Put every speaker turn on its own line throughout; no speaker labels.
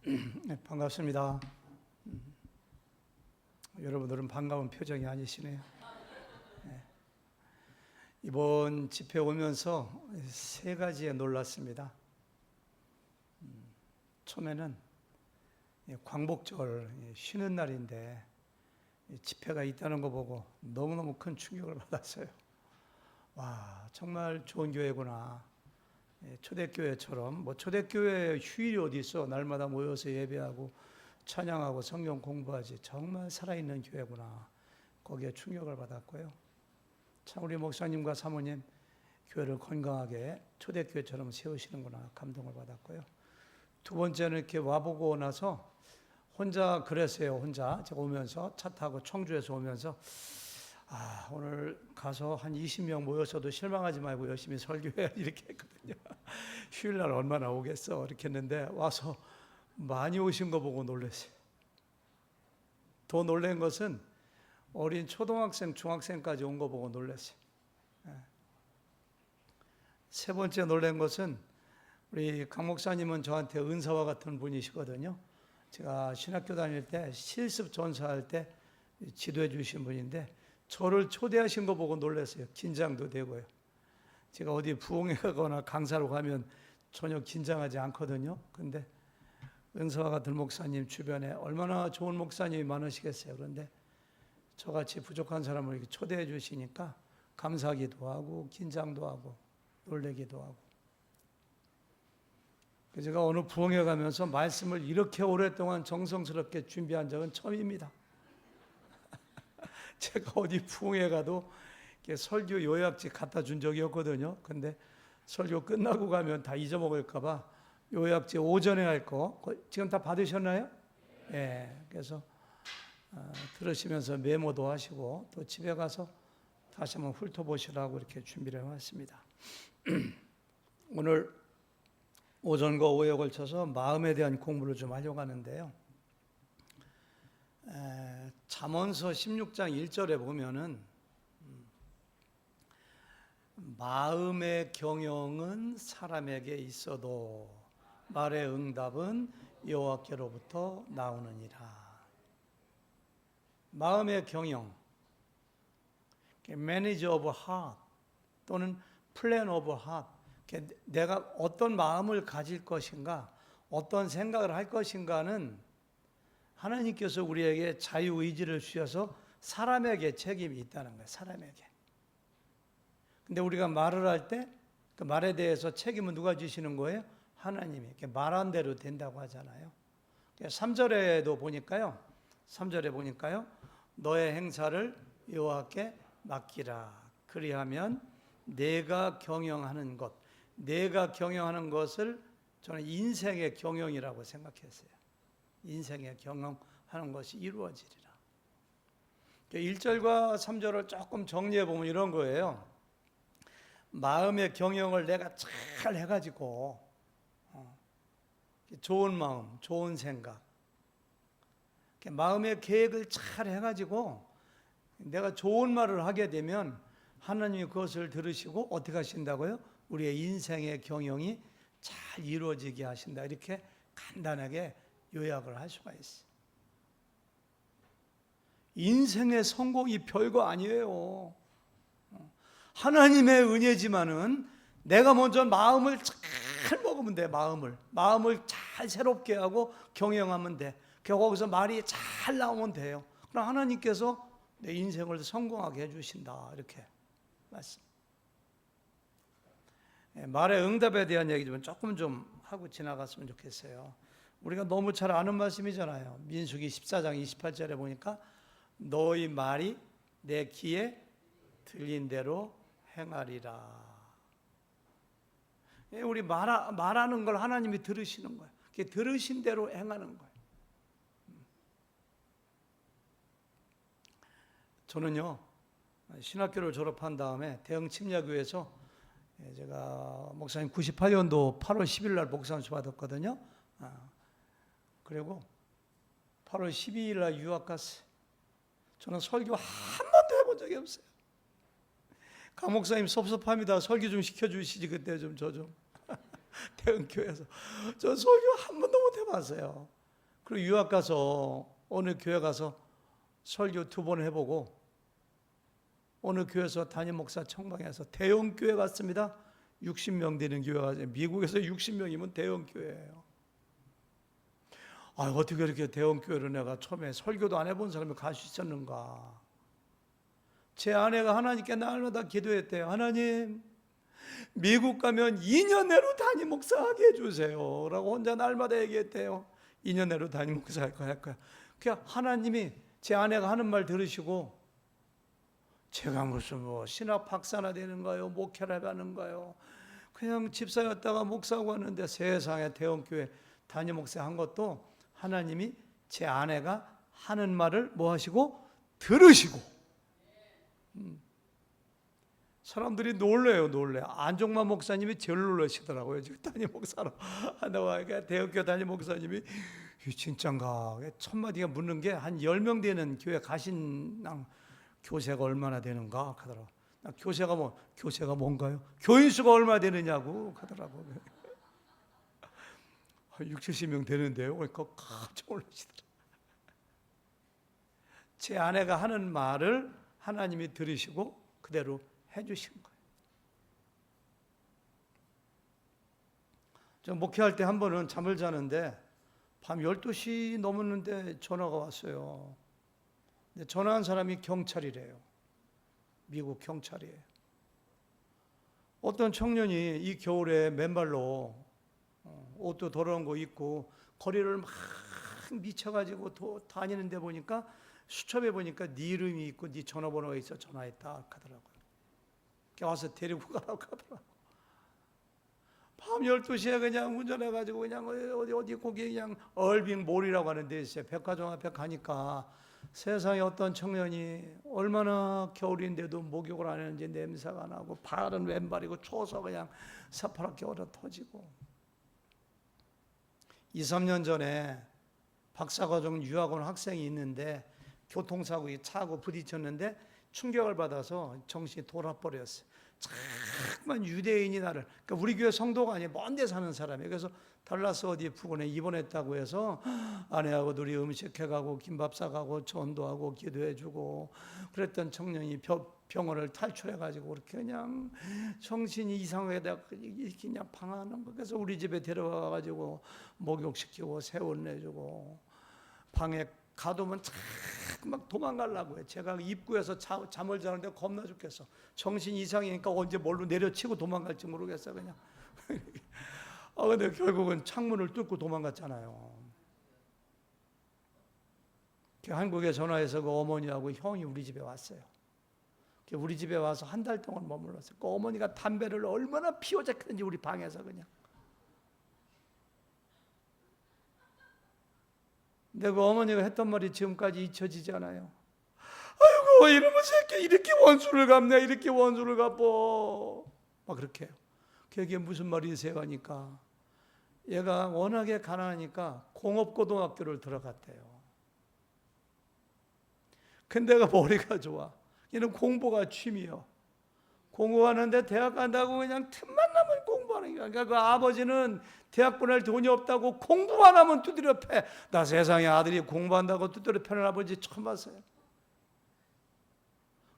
네, 반갑습니다. 여러분들은 반가운 표정이 아니시네요. 네. 이번 집회 오면서 세 가지에 놀랐습니다. 처음에는 광복절 쉬는 날인데 집회가 있다는 거 보고 너무너무 큰 충격을 받았어요. 와, 정말 좋은 교회구나. 초대교회처럼, 초대교회 휴일이 어디 있어? 날마다 모여서 예배하고 찬양하고 성경 공부하지. 정말 살아있는 교회구나. 거기에 충격을 받았고요. 참 우리 목사님과 사모님 교회를 건강하게 초대교회처럼 세우시는구나. 감동을 받았고요. 두 번째는 이렇게 와보고 나서 혼자 그랬어요. 혼자 제가 오면서 차 타고 청주에서 오면서 오늘 가서 한 20명 모여서도 실망하지 말고 열심히 설교해야 이렇게 했거든요. 휴일날 얼마나 오겠어 이렇게 했는데 와서 많이 오신 거 보고 놀랐어요. 더 놀란 것은 어린 초등학생, 중학생까지 온 거 보고 놀랐어요. 세 번째 놀란 것은 우리 강 목사님은 저한테 은사와 같은 분이시거든요. 제가 신학교 다닐 때 실습 전사할 때 지도해 주신 분인데 저를 초대하신 거 보고 놀랐어요. 긴장도 되고요. 제가 어디 부흥회 가거나 강사로 가면 전혀 긴장하지 않거든요. 근데 은사와 같은 목사님 주변에 얼마나 좋은 목사님이 많으시겠어요. 그런데 저같이 부족한 사람을 이렇게 초대해 주시니까 감사하기도 하고 긴장도 하고 놀라기도 하고. 제가 어느 부흥회 가면서 말씀을 이렇게 오랫동안 정성스럽게 준비한 적은 처음입니다. 제가 어디 부흥회 가도 설교 요약지 갖다 준 적이 없거든요. 근데 설교 끝나고 가면 다 잊어먹을까 봐 요약지 오전에 할 거 지금 다 받으셨나요? 예. 그래서 들으시면서 메모도 하시고 또 집에 가서 다시 한번 훑어보시라고 이렇게 준비를 해왔습니다. 오늘 오전과 오후에 걸쳐서 마음에 대한 공부를 좀 하려고 하는데요. 잠언서 16장 1절에 보면은 마음의 경영은 사람에게 있어도 말의 응답은 여호와께로부터 나오느니라. 마음의 경영, manage of heart 또는 plan of heart, 내가 어떤 마음을 가질 것인가, 어떤 생각을 할 것인가는 하나님께서 우리에게 자유의지를 주셔서 사람에게 책임이 있다는 거예요. 사람에게. 근데 우리가 말을 할 때 그 말에 대해서 책임은 누가 주시는 거예요? 하나님이. 말한 대로 된다고 하잖아요. 3절에도 보니까요. 3절에 보니까요. 너의 행사를 여호와께 맡기라. 그리하면 내가 경영하는 것, 내가 경영하는 것을 저는 인생의 경영이라고 생각했어요. 인생의 경영하는 것이 이루어지리라. 1절과 3절을 조금 정리해 보면 이런 거예요. 마음의 경영을 내가 잘 해가지고 좋은 마음, 좋은 생각, 마음의 계획을 잘 해가지고 내가 좋은 말을 하게 되면 하나님이 그것을 들으시고 어떻게 하신다고요? 우리의 인생의 경영이 잘 이루어지게 하신다. 이렇게 간단하게 요약을 할 수가 있어요. 인생의 성공이 별거 아니에요. 하나님의 은혜지만은 내가 먼저 마음을 잘 먹으면 돼. 마음을 잘 새롭게 하고 경영하면 돼. 거기서 말이 잘 나오면 돼요. 그럼 하나님께서 내 인생을 성공하게 해주신다. 이렇게 말씀. 말의 응답에 대한 얘기 좀 조금 좀 하고 지나갔으면 좋겠어요. 우리가 너무 잘 아는 말씀이잖아요. 민수기 14장 28절에 보니까 너희 말이 내 귀에 들린 대로 행하리라. 우리 말하는 걸 하나님이 들으시는 거예요. 들으신 대로 행하는 거예요. 저는요, 신학교를 졸업한 다음에 대흥 침략교회에서 제가 목사님 98년도 8월 10일 날 목사님 받았거든요. 그리고 8월 12일 날 유학 갔어요. 저는 설교 한 번도 해본 적이 없어요. 강 목사님 섭섭합니다. 설교 좀 시켜주시지 그때 좀 저 좀. 대흥교회에서 저 설교 한 번도 못 해봤어요. 그리고 유학 가서 어느 교회 가서 설교 2번 해보고 어느 교회에서 담임 목사 청방해서 대형 교회 갔습니다. 60명 되는 교회가 미국에서 60명이면 대형 교회예요. 어떻게 이렇게 대형 교회를 내가 처음에 설교도 안 해본 사람이 갈 수 있었는가. 제 아내가 하나님께 날마다 기도했대요. 하나님, 미국 가면 2년 내로 담임 목사 하게 해주세요 라고 혼자 날마다 얘기했대요. 2년 내로 담임 목사 할 거야. 그냥 하나님이 제 아내가 하는 말 들으시고 제가 무슨 신학 박사나 되는가요? 목회를 하는가요? 그냥 집사였다가 목사하고 왔는데 세상에 대형교회 담임 목사 한 것도 하나님이 제 아내가 하는 말을 뭐 하시고? 들으시고. 사람들이 놀래요. 안종만 목사님이 제일 놀라시더라고요. 지금 담임 목사로 한다고 하니까 대형교회 담임 목사님이 이 진짠가? 첫 마디가 묻는 게 한 10명 되는 교회 가신 교세가 얼마나 되는가 하더라고. 교세가 뭔가요? 교인 수가 얼마 되느냐고 하더라고. 60-70명 되는데요. 그러니까 깜짝 놀라시더라고요. 제 아내가 하는 말을 하나님이 들으시고 그대로 해주신 거예요. 저 목회할 때 한 번은 잠을 자는데 밤 12시 넘었는데 전화가 왔어요. 근데 전화한 사람이 경찰이래요. 미국 경찰이에요. 어떤 청년이 이 겨울에 맨발로 옷도 더러운 거 입고 거리를 막 미쳐가지고 다니는데 보니까 수첩에 보니까 네 이름이 있고 네 전화번호가 있어 전화했다 하더라고요. 와서 데리고 가라고 하더라고요. 밤 12시에 그냥 운전해가지고 그냥 어디 거기 그냥 얼빙 몰이라고 하는 데 있어요. 백화점 앞에 가니까 세상에 어떤 청년이 얼마나 겨울인데도 목욕을 안 했는지 냄새가 나고 발은 왼발이고 추워서 그냥 새파랗게 얼어 터지고. 2-3년 전에 박사과정 유학 온 학생이 있는데 교통사고에 차하고 부딪혔는데 충격을 받아서 정신이 돌아버렸어요. 정말 유대인이 나를, 그러니까 우리 교회 성도가 아니에요. 먼 데 사는 사람이에요. 그래서 달라스 어디 부근에 입원했다고 해서 아내하고 둘이 음식 해가고 김밥 싸가고 전도하고 기도해주고 그랬던 청년이 병원을 탈출해가지고 그렇게 그냥 정신이 이상하게 이렇게 그냥 방황하는 거. 그래서 우리 집에 데려가가지고 목욕시키고 세월 내주고 방에 가두면 막 도망가려고 해. 제가 입구에서 잠을 자는데 겁나 죽겠어. 정신 이상이니까 언제 뭘로 내려치고 도망갈지 모르겠어 그냥. 근데 결국은 창문을 뚫고 도망갔잖아요. 한국에 전화해서 그 어머니하고 형이 우리 집에 왔어요. 우리 집에 와서 한 달 동안 머물렀어요. 그 어머니가 담배를 얼마나 피워잡혔는지 우리 방에서 그냥. 근데 그 어머니가 했던 말이 지금까지 잊혀지지 않아요. 아이고 이놈의 새끼 이렇게 원수를 갚네, 이렇게 원수를 갚어, 막 그렇게 해요. 그게 무슨 말이세요 하니까 얘가 워낙에 가난하니까 공업고등학교를 들어갔대요. 근데 얘가 머리가 좋아. 얘는 공부가 취미요. 공부하는데 대학 간다고 그냥 틈만 나면 공부하는 거야. 그러니까 그 아버지는 대학 보낼 돈이 없다고 공부만 하면 두드려 패. 나 세상에 아들이 공부한다고 두드려 패는 아버지 처음 봤어요.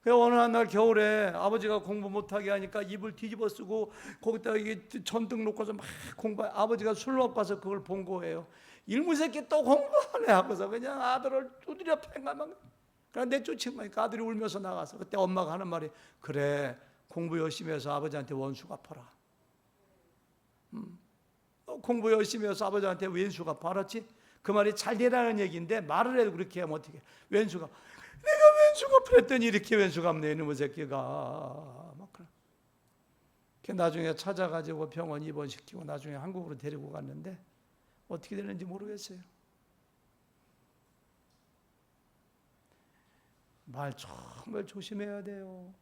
그래서 어느 날 겨울에 아버지가 공부 못하게 하니까 이불 뒤집어 쓰고 거기다가 이게 전등 놓고서 막 공부. 아버지가 술 먹고 와서 그걸 본 거예요. 일무새끼 또 공부하네 하고서 그냥 아들을 두드려 패가 막. 그런데 내쫓은 거니까 아들이 울면서 나가서 그때 엄마가 하는 말이 그래. 공부 열심히 해서 아버지한테 원수 갚아라. 공부 열심히 해서 아버지한테 왼수 갚아. 알았지? 그 말이 잘 되라는 얘기인데 말을 해도 그렇게 하면 어떻게? 왼수가 내가 왼수 갚으랬더니 이렇게 왼수 갚네 이놈의 새끼가. 막 그래. 나중에 찾아가지고 병원 입원시키고 나중에 한국으로 데리고 갔는데 어떻게 되는지 모르겠어요. 말 정말 조심해야 돼요.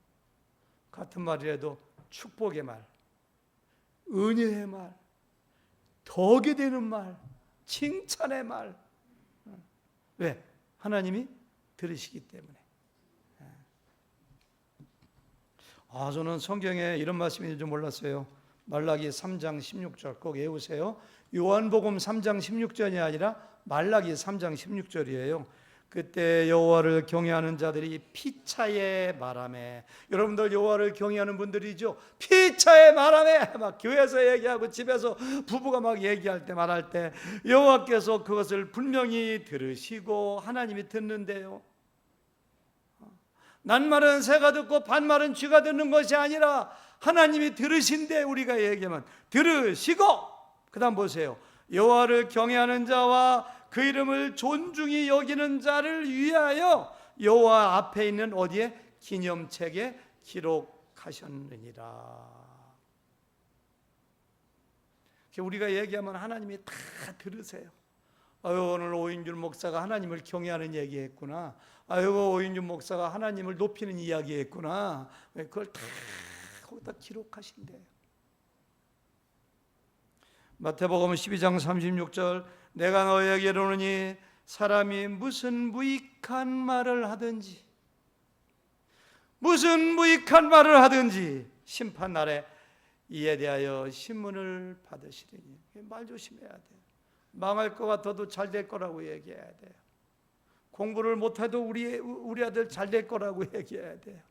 같은 말이라도 축복의 말, 은혜의 말, 덕이 되는 말, 칭찬의 말. 왜? 하나님이 들으시기 때문에. 저는 성경에 이런 말씀인 줄 몰랐어요. 말라기 3장 16절 꼭 외우세요. 요한복음 3장 16절이 아니라 말라기 3장 16절이에요. 그때 여호와를 경외하는 자들이 피차의 바람에, 여러분들 여호와를 경외하는 분들이죠. 피차의 바람에 막 교회에서 얘기하고 집에서 부부가 막 얘기할 때 말할 때 여호와께서 그것을 분명히 들으시고 하나님이 듣는데요. 낱말은 새가 듣고 반말은 쥐가 듣는 것이 아니라 하나님이 들으신데, 우리가 얘기하면 들으시고, 그 다음 보세요. 여호와를 경외하는 자와 그 이름을 존중히 여기는 자를 위하여 여호와 앞에 있는 어디에? 기념책에 기록하셨느니라. 우리가 얘기하면 하나님이 다 들으세요. 아유, 오늘 오인준 목사가 하나님을 경외하는 얘기했구나. 아유, 오인준 목사가 하나님을 높이는 이야기했구나. 그걸 다 거기다 기록하신대요. 마태복음 12장 36절, 내가 너희에게 이르노니 사람이 무슨 무익한 말을 하든지 심판날에 이에 대하여 신문을 받으시리니. 말 조심해야 돼요. 망할 것 같아도 잘 될 거라고 얘기해야 돼요. 공부를 못해도 우리 아들 잘 될 거라고 얘기해야 돼요.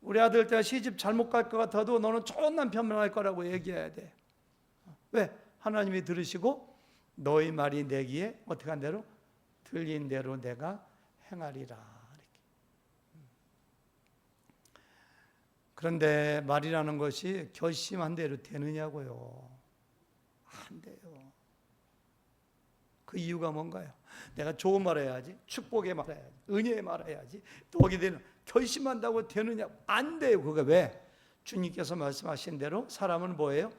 우리 아들 때 시집 잘못 갈 것 같아도 너는 좋은 남편 만날 거라고 얘기해야 돼요. 왜? 하나님이 들으시고 너희 말이 내 귀에 어떻게 한 대로? 들린 대로 내가 행하리라. 이렇게. 그런데 말이라는 것이 결심한 대로 되느냐고요? 안 돼요. 그 이유가 뭔가요? 내가 좋은 말 해야지, 축복의 말 해야지, 은혜의 말 해야지, 독이 되는, 결심한다고 되느냐? 안 돼요. 그거 왜? 주님께서 말씀하신 대로 사람은 뭐예요?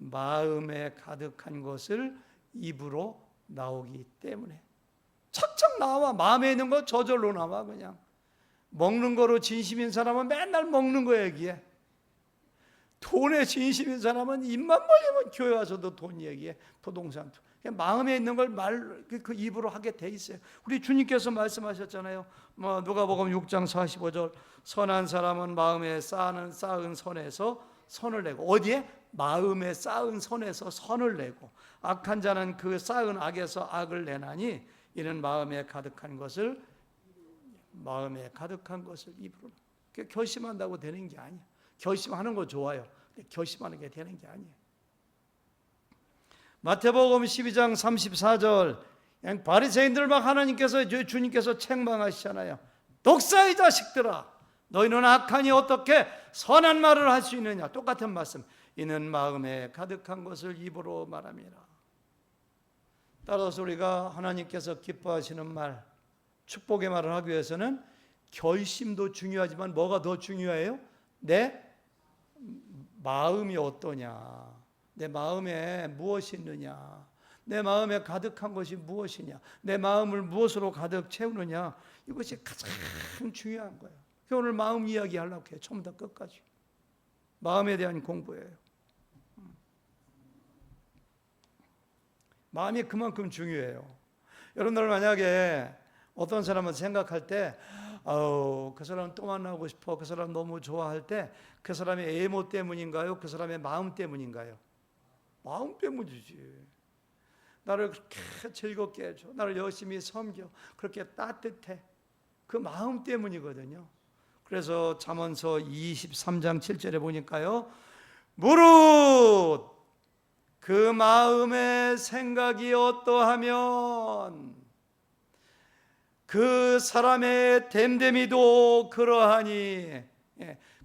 마음에 가득한 것을 입으로 나오기 때문에. 착착 나와. 마음에 있는 거 저절로 나와. 그냥 먹는 거로 진심인 사람은 맨날 먹는 거 얘기해. 돈에 진심인 사람은 입만 벌리면 교회 와서도 돈 얘기해. 부동산. 그냥 마음에 있는 걸 그 입으로 하게 돼 있어요. 우리 주님께서 말씀하셨잖아요. 누가복음 6장 45절, 선한 사람은 마음에 쌓은 선에서 선을 내고, 어디에? 마음에 쌓은 선에서 선을 내고, 악한 자는 그 쌓은 악에서 악을 내나니 이는 마음에 가득한 것을 입으로. 결심한다고 되는 게 아니야. 결심하는 거 좋아요. 근데 결심하는 게 되는 게 아니에요. 마태복음 12장 34절, 바리새인들 막 주님께서 책망하시잖아요. 독사의 자식들아, 너희는 악하니 어떻게 선한 말을 할 수 있느냐? 똑같은 말씀. 이는 마음에 가득한 것을 입으로 말함이라. 따라서 우리가 하나님께서 기뻐하시는 말, 축복의 말을 하기 위해서는 결심도 중요하지만 뭐가 더 중요해요? 내 마음이 어떠냐, 내 마음에 무엇이 있느냐, 내 마음에 가득한 것이 무엇이냐, 내 마음을 무엇으로 가득 채우느냐, 이것이 가장 중요한 거예요. 오늘 마음 이야기 하려고 해요. 처음부터 끝까지 마음에 대한 공부예요. 마음이 그만큼 중요해요. 여러분들 만약에 어떤 사람을 생각할 때 그 사람 또 만나고 싶어, 그 사람 너무 좋아할 때 그 사람의 외모 때문인가요? 그 사람의 마음 때문인가요? 마음 때문이지. 나를 그렇게 즐겁게 해줘, 나를 열심히 섬겨, 그렇게 따뜻해, 그 마음 때문이거든요. 그래서 잠언서 23장 7절에 보니까요, 무릇 그 마음의 생각이 어떠하면 그 사람의 됨됨이도 그러하니.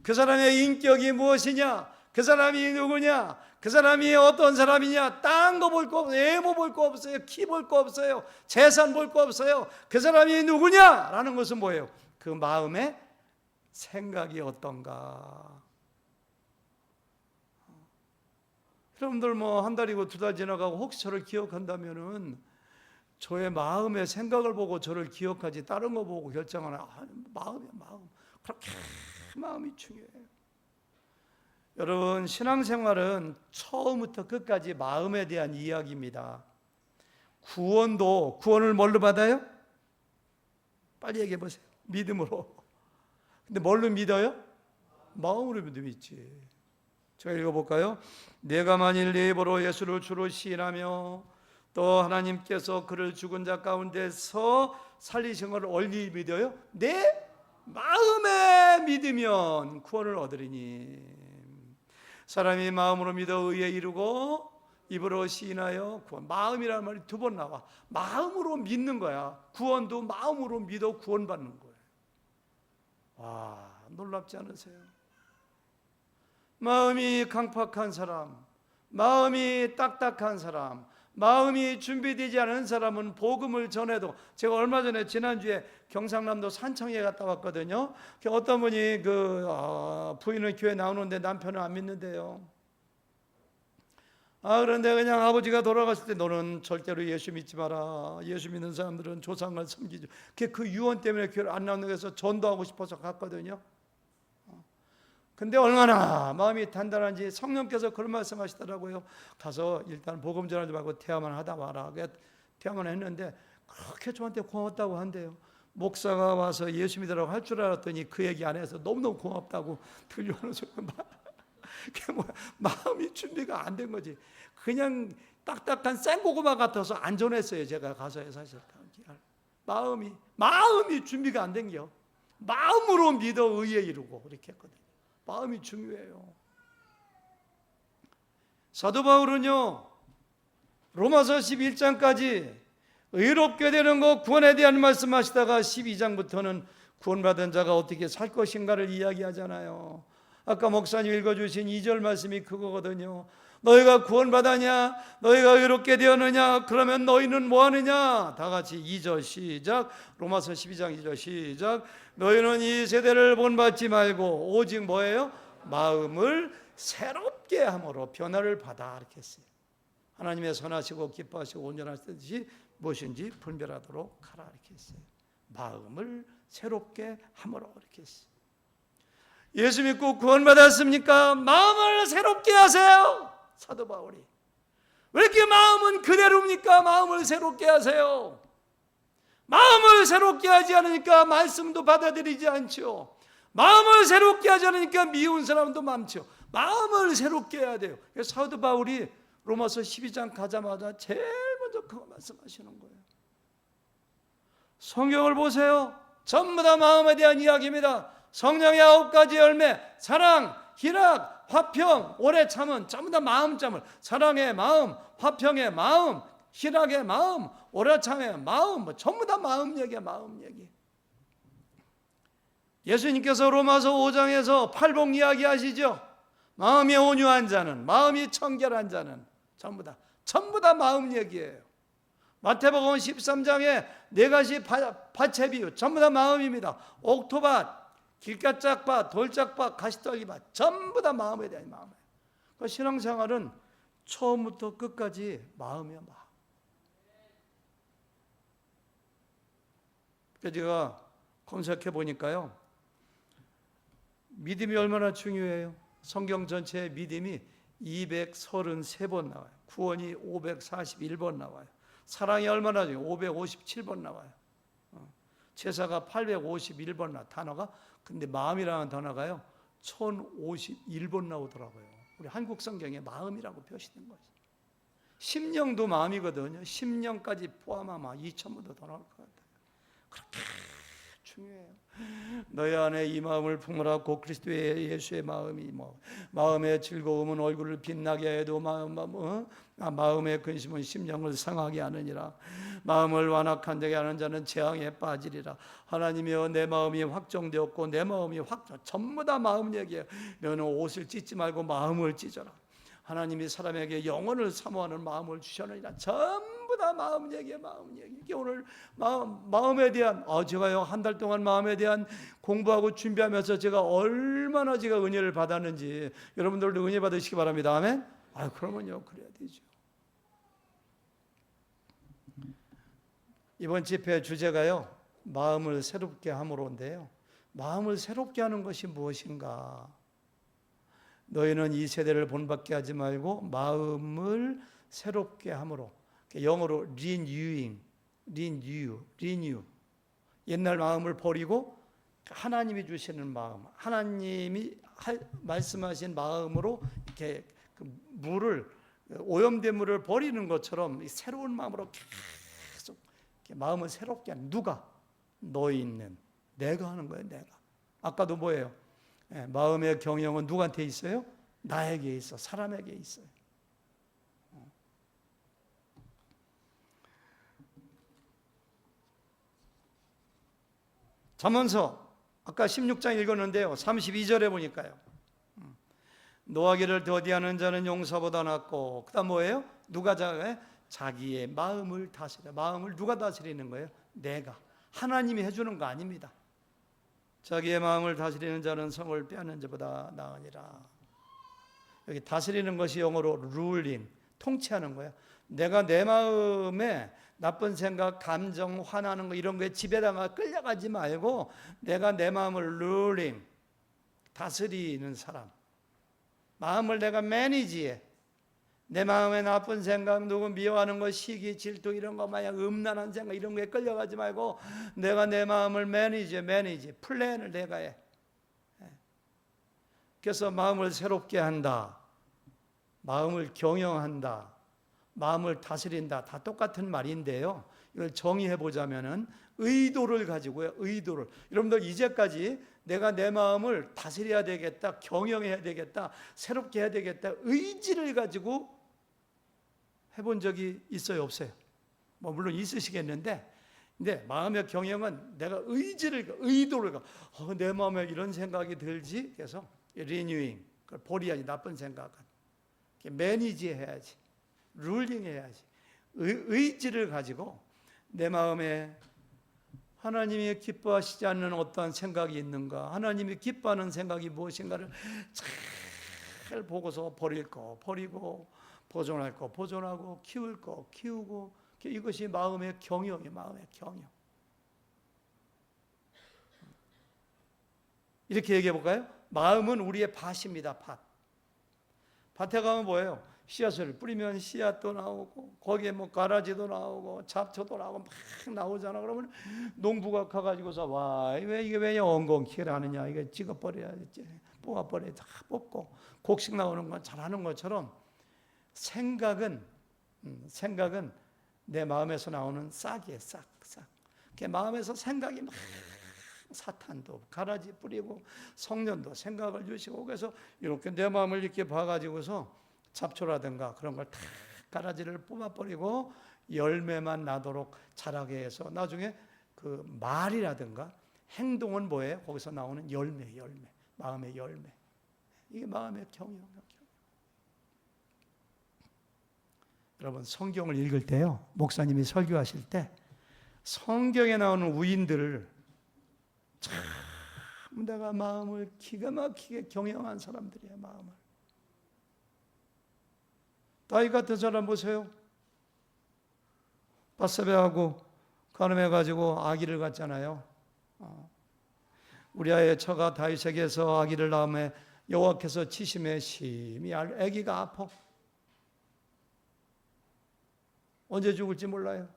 그 사람의 인격이 무엇이냐, 그 사람이 누구냐, 그 사람이 어떤 사람이냐, 딴 거 볼 거 없어요. 외모 볼 거 없어요. 키 볼 거 없어요. 재산 볼 거 없어요. 그 사람이 누구냐라는 것은 뭐예요? 그 마음의 생각이 어떤가. 여러분들 한 달이고 두 달 지나가고 혹시 저를 기억한다면은 저의 마음의 생각을 보고 저를 기억하지, 다른 거 보고 결정하는, 마음이야, 마음. 그렇게 마음이 중요해요. 여러분, 신앙생활은 처음부터 끝까지 마음에 대한 이야기입니다. 구원을 뭘로 받아요? 빨리 얘기해 보세요. 믿음으로. 근데 뭘로 믿어요? 마음으로 믿지. 제가 읽어볼까요? 내가 만일 내 입으로 예수를 주로 시인하며 또 하나님께서 그를 죽은 자 가운데서 살리신 것을 얼리 믿어요? 내 마음에 믿으면 구원을 얻으리니. 사람이 마음으로 믿어 의에 이르고 입으로 시인하여 구원. 마음이라는 말이 두 번 나와. 마음으로 믿는 거야. 구원도 마음으로 믿어 구원받는 거예요. 와, 놀랍지 않으세요? 마음이 강팍한 사람, 마음이 딱딱한 사람, 마음이 준비되지 않은 사람은 복음을 전해도, 제가 얼마 전에 지난주에 경상남도 산청에 갔다 왔거든요. 어떤 분이 부인은 교회 나오는데 남편은 안 믿는데요. 그런데 그냥 아버지가 돌아갔을 때 너는 절대로 예수 믿지 마라. 예수 믿는 사람들은 조상을 섬기죠. 그 유언 때문에 교회를 안 나오는 데서 전도하고 싶어서 갔거든요. 근데 얼마나 마음이 단단한지 성령께서 그런 말씀하시더라고요. 가서 일단 복음 전하지 말고 대화만 하다 와라. 대화만 했는데 그렇게 저한테 고맙다고 한대요. 목사가 와서 예수 믿으라고 할 줄 알았더니 그 얘기 안 해서 너무너무 고맙다고 들려오는 소리. 그게 뭐야? 마음이 준비가 안 된 거지. 그냥 딱딱한 생고구마 같아서 안전했어요. 제가 가서 사실 마음이 준비가 안 된겨. 마음으로 믿어 의에 이르고 그렇게 했거든요. 마음이 중요해요. 사도 바울은요, 로마서 11장까지 의롭게 되는 것, 구원에 대한 말씀하시다가 12장부터는 구원받은 자가 어떻게 살 것인가를 이야기하잖아요. 아까 목사님 읽어주신 2절 말씀이 그거거든요. 너희가 구원받았냐? 너희가 의롭게 되었느냐? 그러면 너희는 뭐하느냐? 다 같이 2절 시작. 로마서 12장 2절 시작. 너희는 이 세대를 본받지 말고 오직 뭐예요? 마음을 새롭게 함으로 변화를 받아. 이렇게 했어요. 하나님의 선하시고 기뻐하시고 온전한 뜻이 무엇인지 분별하도록 하라. 이렇게 했어요. 마음을 새롭게 함으로. 이렇게 했어요. 예수 믿고 구원받았습니까? 마음을 새롭게 하세요. 사도 바울이. 왜 이렇게 마음은 그대로입니까? 마음을 새롭게 하세요. 마음을 새롭게 하지 않으니까 말씀도 받아들이지 않죠. 마음을 새롭게 하지 않으니까 미운 사람도 많죠. 마음을 새롭게 해야 돼요. 그래서 사도 바울이 로마서 12장 가자마자 제일 먼저 그거 말씀하시는 거예요. 성경을 보세요. 전부 다 마음에 대한 이야기입니다. 성령의 9가지 열매, 사랑, 희락, 화평, 오래 참은, 전부 다 마음점을, 사랑의 마음, 화평의 마음, 희락의 마음, 오래 참의 마음, 전부 다 마음 얘기야. 마음 얘기. 예수님께서 로마서 5장에서 팔복 이야기 하시죠. 마음이 온유한 자는, 마음이 청결한 자는 전부 다 마음 얘기예요. 마태복음 13장에 4가지 밭의 비유, 전부 다 마음입니다. 옥토밭, 길가짝밭, 돌짝밭, 가시떨기밭, 전부 다 마음에 대한 마음이에요. 그 신앙생활은 처음부터 끝까지 마음이야. 마음. 그래서 제가 검색해 보니까요, 믿음이 얼마나 중요해요. 성경 전체에 믿음이 233번 나와요. 구원이 541번 나와요. 사랑이 얼마나 중요해요. 557번 나와요. 제사가 851번 나 단어가, 근데 마음이라는 단어가요 1051번 나오더라고요. 우리 한국 성경에 마음이라고 표시된 거죠. 심령도 마음이거든요. 심령까지 포함하면 2000번도 더 나올 것 같아요. 그렇게 중요해요. 너희 안에 이 마음을 품으라고 그리스도의 예수의 마음이 마음의 즐거움은 얼굴을 빛나게 해도 마음의 근심은 심령을 상하게 하느니라. 마음을 완악한 되게 하는 자는 재앙에 빠지리라. 하나님이여 내 마음이 확정되었고 내 마음이 전부 다 마음 얘기예요. 너는 옷을 찢지 말고 마음을 찢어라. 하나님이 사람에게 영혼을 사모하는 마음을 주셨느니라. 전부 다 마음 얘기예요. 마음 얘기. 이게 오늘 마음에 대한 제가요 한 달 동안 마음에 대한 공부하고 준비하면서 제가 얼마나 은혜를 받았는지 여러분들도 은혜 받으시기 바랍니다. 아멘. 그러면요 그래야 되죠. 이번 집회 주제가요 마음을 새롭게 함으로인데요. 마음을 새롭게 하는 것이 무엇인가? 너희는 이 세대를 본받게 하지 말고 마음을 새롭게 함으로. 영어로 renew. 옛날 마음을 버리고 하나님이 주시는 마음, 하나님이 말씀하신 마음으로 이렇게 그 물을 오염된 물을 버리는 것처럼 이 새로운 마음으로 계속 마음을 새롭게 하는 누가 너희 있는 내가 하는 거예요. 내가 아까도 뭐예요? 마음의 경영은 누구한테 있어요? 나에게 있어. 사람에게 있어요. 잠언서 아까 16장 읽었는데요. 32절에 보니까요. 노하기를 더디하는 자는 용사보다 낫고 그다음 뭐예요? 누가 자기의 마음을 다스려. 마음을 누가 다스리는 거예요? 내가. 하나님이 해주는 거 아닙니다. 자기의 마음을 다스리는 자는 성을 빼앗는 자보다 나으니라. 여기 다스리는 것이 영어로 ruling, 통치하는 거예요. 내가 내 마음에 나쁜 생각, 감정, 화나는 거 이런 거에 지배당하 끌려가지 말고 내가 내 마음을 ruling, 다스리는 사람. 마음을 내가 매니지해. 내 마음에 나쁜 생각, 누구 미워하는 거, 시기, 질투 이런 거 마냥 음란한 생각 이런 거에 끌려가지 말고 내가 내 마음을 매니지, 플랜을 내가 해. 그래서 마음을 새롭게 한다. 마음을 경영한다. 마음을 다스린다. 다 똑같은 말인데요. 이걸 정의해 보자면은 의도를 가지고요. 의도를. 여러분들 이제까지 내가 내 마음을 다스려야 되겠다. 경영해야 되겠다. 새롭게 해야 되겠다. 의지를 가지고 해본 적이 있어요? 없어요? 뭐 물론 있으시겠는데 근데 마음의 경영은 내가 의도를 내 마음에 이런 생각이 들지? 그래서 리뉴잉, 그걸 버려야지. 나쁜 생각은 매니지 해야지. 룰링 해야지. 의지를 가지고 내 마음에 하나님이 기뻐하시지 않는 어떠한 생각이 있는가, 하나님이 기뻐하는 생각이 무엇인가를 잘 보고서 버릴 거 버리고, 보존할 거 보존하고, 키울 거 키우고, 이것이 마음의 경영이에요. 마음의 경영. 이렇게 얘기해 볼까요? 마음은 우리의 밭입니다. 밭에 가면 뭐예요? 씨앗을 뿌리면 씨앗도 나오고 거기에 뭐 가라지도 나오고 잡초도 나오고 막 나오잖아. 그러면 농부가 가가지고서 이게 왜 엉겅퀴를 하느냐, 이게 찍어버려야지, 뽑아버려, 다 뽑고 곡식 나오는 건 잘하는 것처럼 생각은 내 마음에서 나오는 싹이에요. 싹. 마음에서 생각이 막 사탄도 가라지 뿌리고 성년도 생각을 주시고, 그래서 이렇게 내 마음을 이렇게 봐가지고서 잡초라든가 그런 걸 다 가라지를 뽑아버리고 열매만 나도록 자라게 해서 나중에 그 말이라든가 행동은 뭐예요? 거기서 나오는 열매. 마음의 열매. 이게 마음의 경영. 여러분 성경을 읽을 때요, 목사님이 설교하실 때 성경에 나오는 우인들을 참 내가 마음을 기가 막히게 경영한 사람들이에요. 마음을. 다윗 같은 사람 보세요. 밧세바하고 간음해가지고 아기를 갖잖아요. 우리아의 처가 다윗에게서 아기를 낳음에 여호와께서 치심에 심히 아기가 아파. 언제 죽을지 몰라요.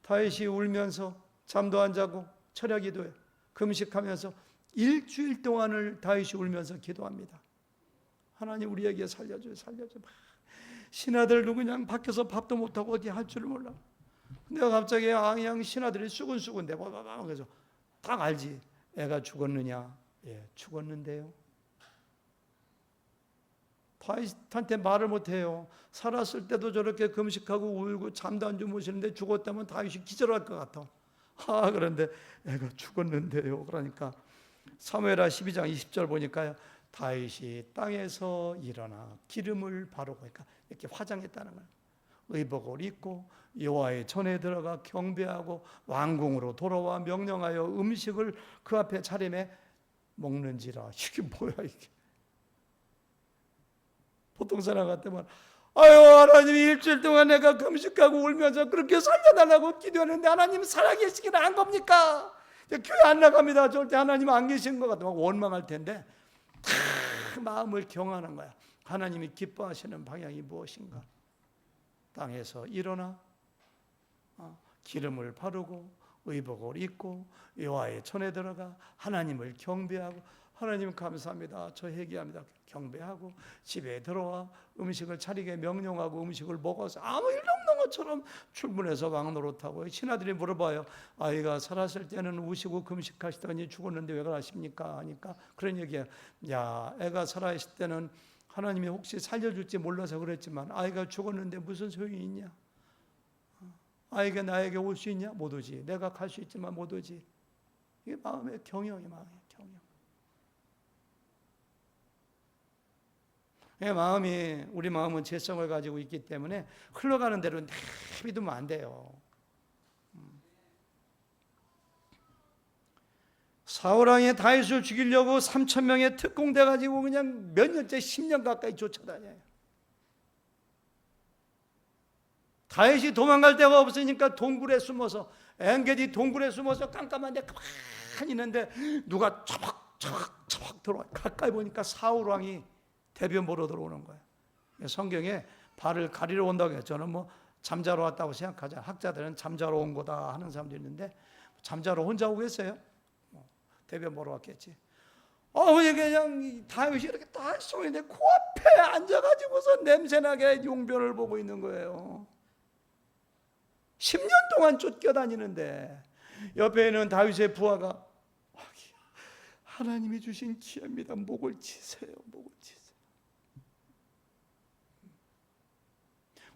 다윗이 울면서 잠도 안 자고 철야 기도해 금식하면서 일주일 동안을 다윗이 울면서 기도합니다. 하나님 우리에게 살려줘요. 신하들도 그냥 밖에서 밥도 못하고 어디 할 줄을 몰라. 근데 갑자기 그냥 신하들이 수근수근대 그래서 딱 알지. 애가 죽었느냐? 예, 죽었는데요. 다윗한테 말을 못해요. 살았을 때도 저렇게 금식하고 울고 잠도 안 주무시는데 죽었다면 다윗이 기절할 것 같아. 그런데 애가 죽었는데요. 그러니까 사무엘하 12장 20절 보니까요, 다윗이 땅에서 일어나 기름을 바르고, 그러니까 이렇게 화장했다는 거예요. 의복을 입고 여호와의 전에 들어가 경배하고 왕궁으로 돌아와 명령하여 음식을 그 앞에 차림에 먹는지라. 이게 뭐야 이게? 보통 사람 같으면 하나님이 일주일 동안 내가 금식하고 울면서 그렇게 살려달라고 기도했는데 하나님 살아계시기는 한 겁니까? 교회 안 나갑니다. 절대 하나님 안 계신 것 같으면 원망할 텐데 다 마음을 경하는 거야. 하나님이 기뻐하시는 방향이 무엇인가? 땅에서 일어나 기름을 바르고 의복을 입고 여호와의 전에 들어가 하나님을 경배하고, 하나님 감사합니다. 저 회개합니다. 경배하고 집에 들어와 음식을 차리게 명령하고 음식을 먹어서 아무 일도 없는 것처럼 출근해서 왕 노릇하고 신하들이 물어봐요. 아이가 살았을 때는 우시고 금식하시더니 죽었는데 왜 그러십니까? 하니까 그런 얘기예요. 야, 애가 살아있을 때는 하나님이 혹시 살려줄지 몰라서 그랬지만 아이가 죽었는데 무슨 소용이 있냐? 아이가 나에게 올 수 있냐? 못 오지. 내가 갈 수 있지만 못 오지. 이게 마음의 경영이 마음이에요. 경영. 우리 마음은 죄성을 가지고 있기 때문에 흘러가는 대로 내비두면 안 돼요. 사울왕이 다윗을 죽이려고 3,000명의 특공대 가지고 그냥 몇 년째 10년 가까이 쫓아다녀요. 다윗이 도망갈 데가 없으니까 동굴에 숨어서 엔게디 동굴에 숨어서 깜깜한데 가만히 있는데 누가 처박처박 들어와. 가까이 보니까 사울왕이 대변 보러 들어오는 거예요. 성경에 발을 가리러 온다고 해요. 저는 뭐 잠자러 왔다고 생각하자. 학자들은 잠자러 온 거다 하는 사람도 있는데 잠자러 혼자 오겠어요? 대변 보러 왔겠지. 그냥 다윗이 이렇게 딱 쏘이는데 코앞에 앉아가지고서 냄새나게 용변을 보고 있는 거예요. 10년 동안 쫓겨다니는데 옆에 있는 다윗의 부하가 하나님이 주신 기회입니다. 목을 치세요. 목을 치세요.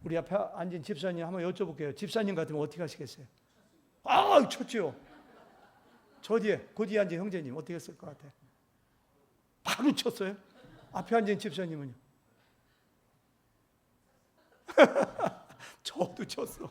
우리 앞에 앉은 집사님 한번 여쭤볼게요. 집사님 같으면 어떻게 하시겠어요? 쳤죠. 저 뒤에, 그 뒤에 앉은 형제님 어떻게 했을 것 같아요? 바로 쳤어요? 앞에 앉은 집사님은요? 저도 쳤어.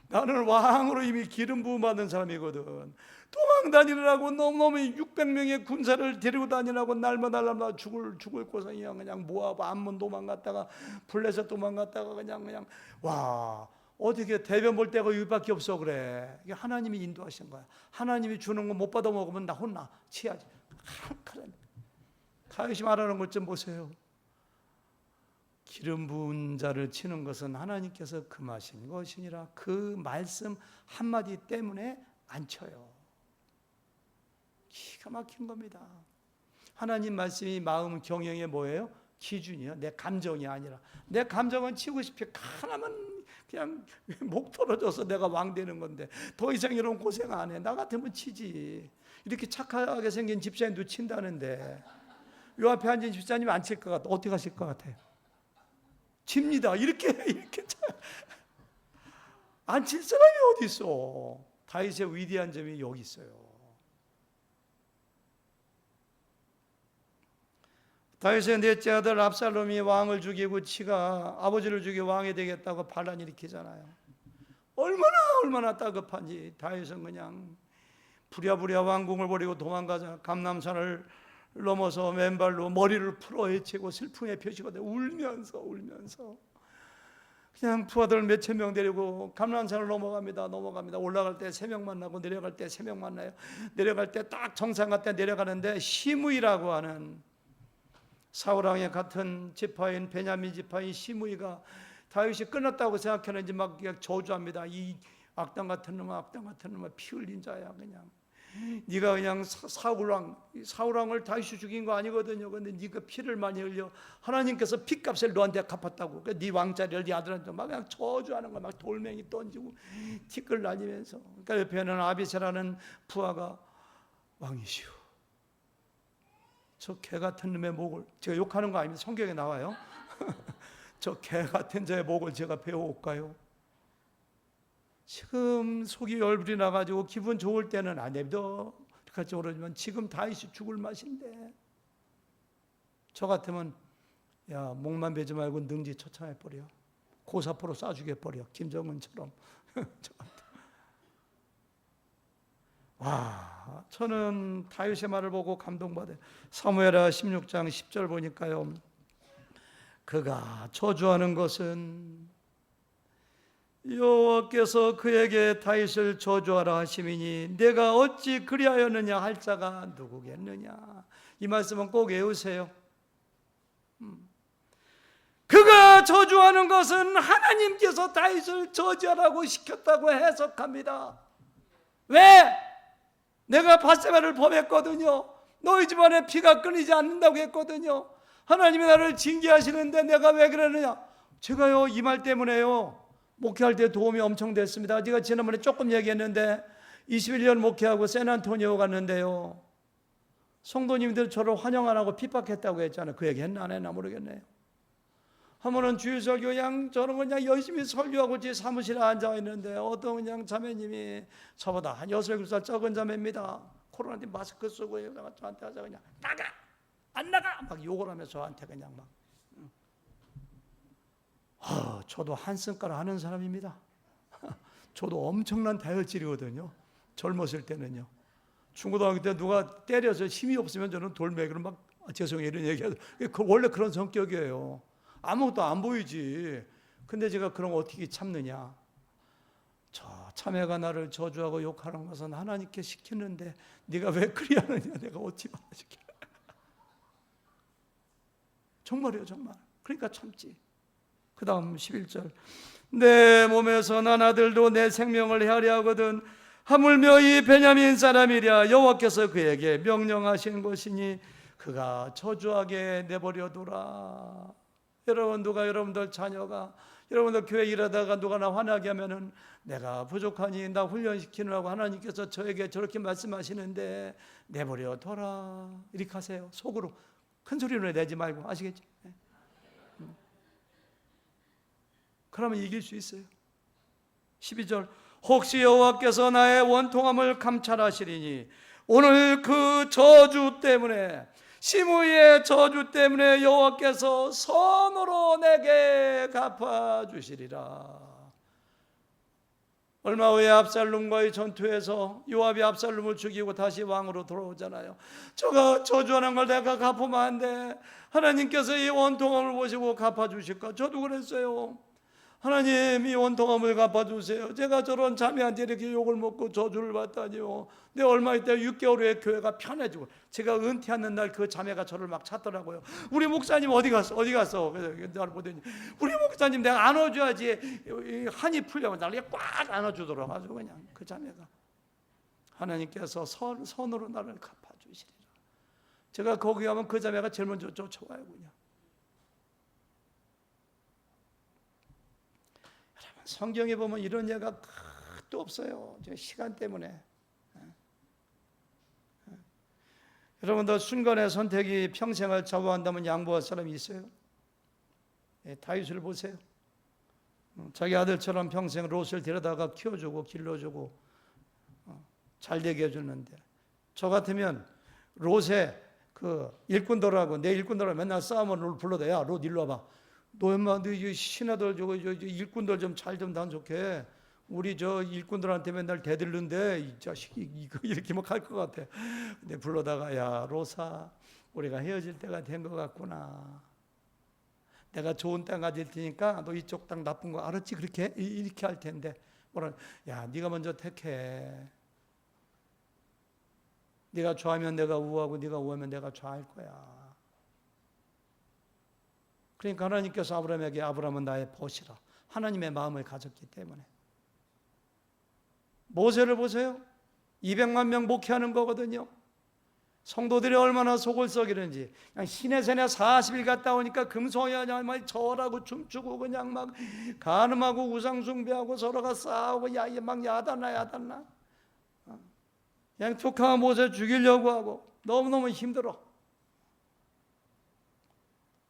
나는 왕으로 이미 기름 부음 받은 사람이거든. 도망 다니느라고 너무너무 600명의 군사를 데리고 다니느라고 날마다 죽을 고생이야. 그냥 모아봐. 암몬 도망갔다가 블레셋 도망갔다가 그냥 와, 어떻게 대변 볼 데가 여기밖에 없어 그래. 이게 하나님이 인도하신 거야. 하나님이 주는 거 못 받아 먹으면 나 혼나. 치야지. 다윗이 말하는 것 좀 보세요. 기름 부은 자를 치는 것은 하나님께서 금하신 것이니라. 그 말씀 한마디 때문에 안 쳐요. 기가 막힌 겁니다. 하나님 말씀이 마음 경영의 뭐예요? 기준이요. 내 감정이 아니라. 내 감정은 치고 싶어. 하나만 그냥 목 떨어져서 내가 왕 되는 건데 더 이상 이런 고생 안 해. 나 같으면 치지. 이렇게 착하게 생긴 집사님도 친다는데 요 앞에 앉은 집사님 안 칠 것 같아. 어떻게 하실 것 같아요? 칩니다. 이렇게 안 칠 사람이 어디 있어? 다윗의 위대한 점이 여기 있어요. 다윗의 넷째 아들 압살롬이 왕을 죽이고 지가 아버지를 죽이고 왕이 되겠다고 반란 일으키잖아요. 얼마나 따급한지. 다윗은 그냥 부랴부랴 왕궁을 버리고 도망가자. 감람산을 넘어서 맨발로 머리를 풀어 헤치고 슬픔의 표시가 돼 울면서 그냥 부하들 몇천 명 데리고 감람산을 넘어갑니다. 올라갈 때 3명 만나고 내려갈 때 3명 만나요. 내려갈 때 딱 정상 갔다 내려가는데 시므이라고 하는 사울왕의 같은 지파인 베냐민 지파인 시므이가 다윗이 끝났다고 생각하는지 막 저주합니다. 이 악당 같은 놈아 피 흘린 자야. 그냥 네가 그냥 사울왕을 다윗이 죽인 거 아니거든요. 근데 네가 피를 많이 흘려 하나님께서 피값을 너한테 갚았다고. 네 왕자리를 네 아들한테 막 그냥 저주하는 거야. 막 돌멩이 던지고 티끌 날리면서. 그러니까 옆에는 아비새라는 부하가 왕이시오. 저 개 같은 놈의 목을, 제가 욕하는 거 아닙니다. 성경에 나와요. 저 개 같은 자의 목을 제가 베어올까요? 지금 속이 열불이 나가지고 기분 좋을 때는 안 내비둬 그렇게 오르지만 지금 다윗이 죽을 맛인데 저 같으면 야 목만 베지 말고 능지 처참해버려. 고사포로 쏴 죽여버려. 김정은처럼. 와, 저는 다윗의 말을 보고 감동받아요. 사무엘하 16장 10절 보니까요, 그가 저주하는 것은 여호와께서 그에게 다윗을 저주하라 하심이니 내가 어찌 그리하였느냐 할 자가 누구겠느냐. 이 말씀은 꼭 외우세요. 그가 저주하는 것은 하나님께서 다윗을 저주하라고 시켰다고 해석합니다. 왜? 내가 밧세바를 범했거든요. 너희 집안에 피가 끊이지 않는다고 했거든요. 하나님이 나를 징계하시는데 내가 왜 그러느냐? 제가요, 이 말 때문에요, 목회할 때 도움이 엄청 됐습니다. 제가 지난번에 조금 얘기했는데 21년 목회하고 샌안토니오 갔는데요, 성도님들 저를 환영 안 하고 핍박했다고 했잖아요. 그 얘기 했나 안 했나 모르겠네요. 한 번은 주일설교 그냥 저는 그냥 열심히 설교하고 제 사무실에 앉아 있는데 어떤 그냥 자매님이, 저보다 한 6, 7살 적은 자매입니다. 코로나 때 마스크 쓰고 저한테 하자 그냥 나가 안 나가 막 욕을 하면서 저한테 그냥 막. 저도 한승가를 하는 사람입니다. 저도 엄청난 다혈질이거든요. 젊었을 때는요. 중고등학교 때 누가 때려서 힘이 없으면 저는 돌멩이로 막 죄송해요 이런 얘기하죠. 원래 그런 성격이에요. 아무것도 안 보이지. 근데 제가 그런 거 어떻게 참느냐. 저 참회가 나를 저주하고 욕하는 것은 하나님께 시키는데 네가 왜 그리 하느냐. 내가 어찌 받아줄게. 정말이에요 정말. 그러니까 참지. 그 다음 11절, 내 몸에 선한 아들도 내 생명을 헤아려 하거든 하물며 이 베냐민 사람이랴 여호와께서 그에게 명령하신 것이니 그가 저주하게 내버려두라. 여러분, 누가 여러분들 자녀가, 여러분들 교회 일하다가 누가 나 화나게 하면은 내가 부족하니 나 훈련시키느라고 하나님께서 저에게 저렇게 말씀하시는데 내버려둬라 이렇게 하세요. 속으로 큰 소리로 내지 말고. 아시겠죠? 그러면 이길 수 있어요. 12절, 혹시 여호와께서 나의 원통함을 감찰하시리니 오늘 그 저주 때문에, 시므이의 저주 때문에 여호와께서 선으로 내게 갚아주시리라. 얼마 후에 압살롬과의 전투에서 요압이 압살롬을 죽이고 다시 왕으로 돌아오잖아요. 저가 저주하는 걸 내가 갚으면 안 돼. 하나님께서 이 원통함을 보시고 갚아주실까? 저도 그랬어요. 하나님, 이 원통함을 갚아주세요. 제가 저런 자매한테 이렇게 욕을 먹고 저주를 받다니요. 근데 얼마 있다 6개월 후에 교회가 편해지고, 제가 은퇴하는 날 그 자매가 저를 막 찾더라고요. 우리 목사님 어디 갔어? 어디 갔어? 그래서 나를 보더니 우리 목사님 내가 안아줘야지 한이 풀려고 나를 꽉 안아주더라고. 아주 그냥 그 자매가. 하나님께서 선으로 나를 갚아주시리라. 제가 거기 가면 그 자매가 제일 먼저 쫓아와요 그냥. 성경에 보면 이런 예가 끝도 없어요. 시간 때문에. 여러분들 순간의 선택이 평생을 좌우한다면 양보할 사람이 있어요? 다윗을 보세요. 자기 아들처럼 평생 롯을 데려다가 키워주고 길러주고 잘 되게 해주는데, 저 같으면 롯의 그 일꾼들하고, 내 일꾼들하고 맨날 싸우면 롯 불러다, 야 롯 일로 와봐. 너 엄마, 너 신하들 저거 일꾼들 좀 잘 좀 단 좋게. 우리 저 일꾼들한테 맨날 대들는데 이 자식이 이거 이렇게 막 할 것 같아. 근데 불러다가, 야 롯아, 우리가 헤어질 때가 된 것 같구나. 내가 좋은 땅 가질 테니까 너 이쪽 땅 나쁜 거 알았지? 그렇게 이렇게 할 텐데, 뭐라, 야 네가 먼저 택해. 네가 좋아하면 내가 우하고 네가 우하면 내가 좋아할 거야. 그러니까 하나님께서 아브라함에게, 아브라함은 나의 벗이라, 하나님의 마음을 가졌기 때문에. 모세를 보세요. 200만 명 목회하는 거거든요. 성도들이 얼마나 속을 썩이는지. 그냥 시내산에 40일 갔다 오니까 금송이하냐 막 절하고 춤추고 그냥 막 간음하고 우상숭배하고 서로가 싸우고 막 야단나. 그냥 툭하면 모세 죽이려고 하고 너무너무 힘들어.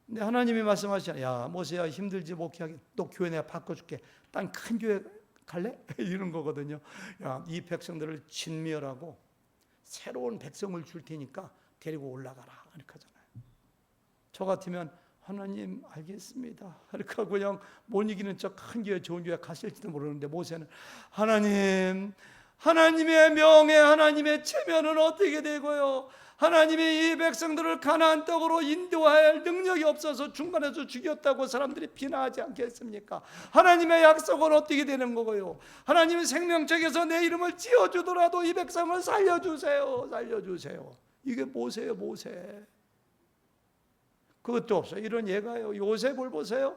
근데 하나님이 말씀하시잖아요. 야 모세야, 힘들지 목회하기. 너 교회 내가 바꿔줄게. 딴 큰 교회 갈래? 이런 거거든요. 야, 이 백성들을 진멸하고 새로운 백성을 줄 테니까 데리고 올라가라. 이렇게 하잖아요. 저 같으면 하나님 알겠습니다. 이렇게 하고 그냥 못 이기는 척 큰 교회, 좋은 교회 갔을지도 모르는데, 모세는 하나님, 하나님의 명예, 하나님의 체면은 어떻게 되고요? 하나님이 이 백성들을 가나안 땅으로 인도할 능력이 없어서 중간에서 죽였다고 사람들이 비난하지 않겠습니까? 하나님의 약속은 어떻게 되는 거고요? 하나님의 생명책에서 내 이름을 지어주더라도 이 백성을 살려주세요. 이게 모세예요, 모세. 그것도 없어요. 이런 예가요. 요셉을 보세요.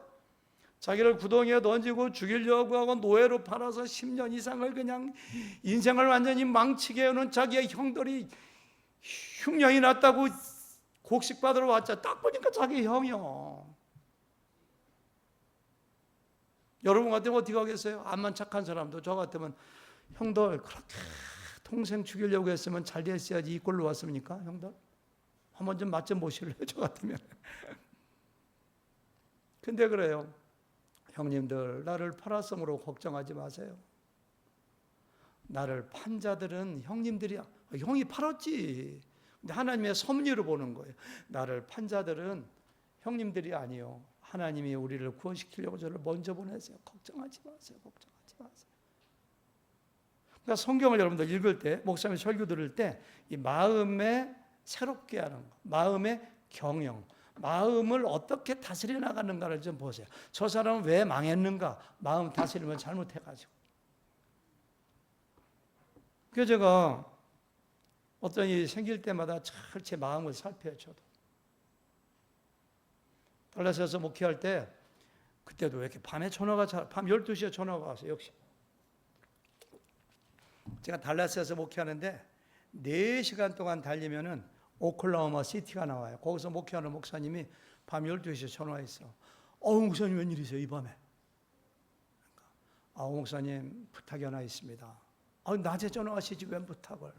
자기를 구덩이에 던지고 죽이려고 하고 노예로 팔아서 10년 이상을 그냥 인생을 완전히 망치게 하는 자기의 형들이 흉년이 났다고 곡식 받으러 왔자 딱 보니까 자기 형이요. 여러분 같으면 어떻게 하겠어요? 암만 착한 사람도 저 같으면 형들 그렇게 동생 죽이려고 했으면 잘 됐어야지 이 꼴로 왔습니까? 형들? 한번 좀 맛 좀 보실래요? 저 같으면. 근데 그래요. 형님들 나를 팔았으므로 걱정하지 마세요. 나를 판 자들은 형님들이야. 형이 팔았지. 근데 하나님의 섭리로 보는 거예요. 나를 판 자들은 형님들이 아니요. 하나님이 우리를 구원시키려고 저를 먼저 보내세요. 걱정하지 마세요. 걱정하지 마세요. 그러니까 성경을 여러분들 읽을 때, 목사님 설교 들을 때 이 마음에 새롭게 하는 거, 마음의 경영, 마음을 어떻게 다스려 나가는가를 좀 보세요. 저 사람은 왜 망했는가? 마음 다스리면 잘못해가지고. 그래서 제가 어떤 일이 생길 때마다 잘 제 마음을 살펴요. 저도 달라스에서 목회할 때 그때도 왜 이렇게 밤에 전화가 밤 12시에 전화가 왔어요. 역시 제가 달라스에서 목회하는데 4시간 동안 달리면은 오클라호마 시티가 나와요. 거기서 목회하는 목사님이 밤 12시에 전화했어. 목사님 웬일이세요 이 밤에? 그러니까, 목사님 부탁이 하나 있습니다. 낮에 전화하시지 웬 부탁을?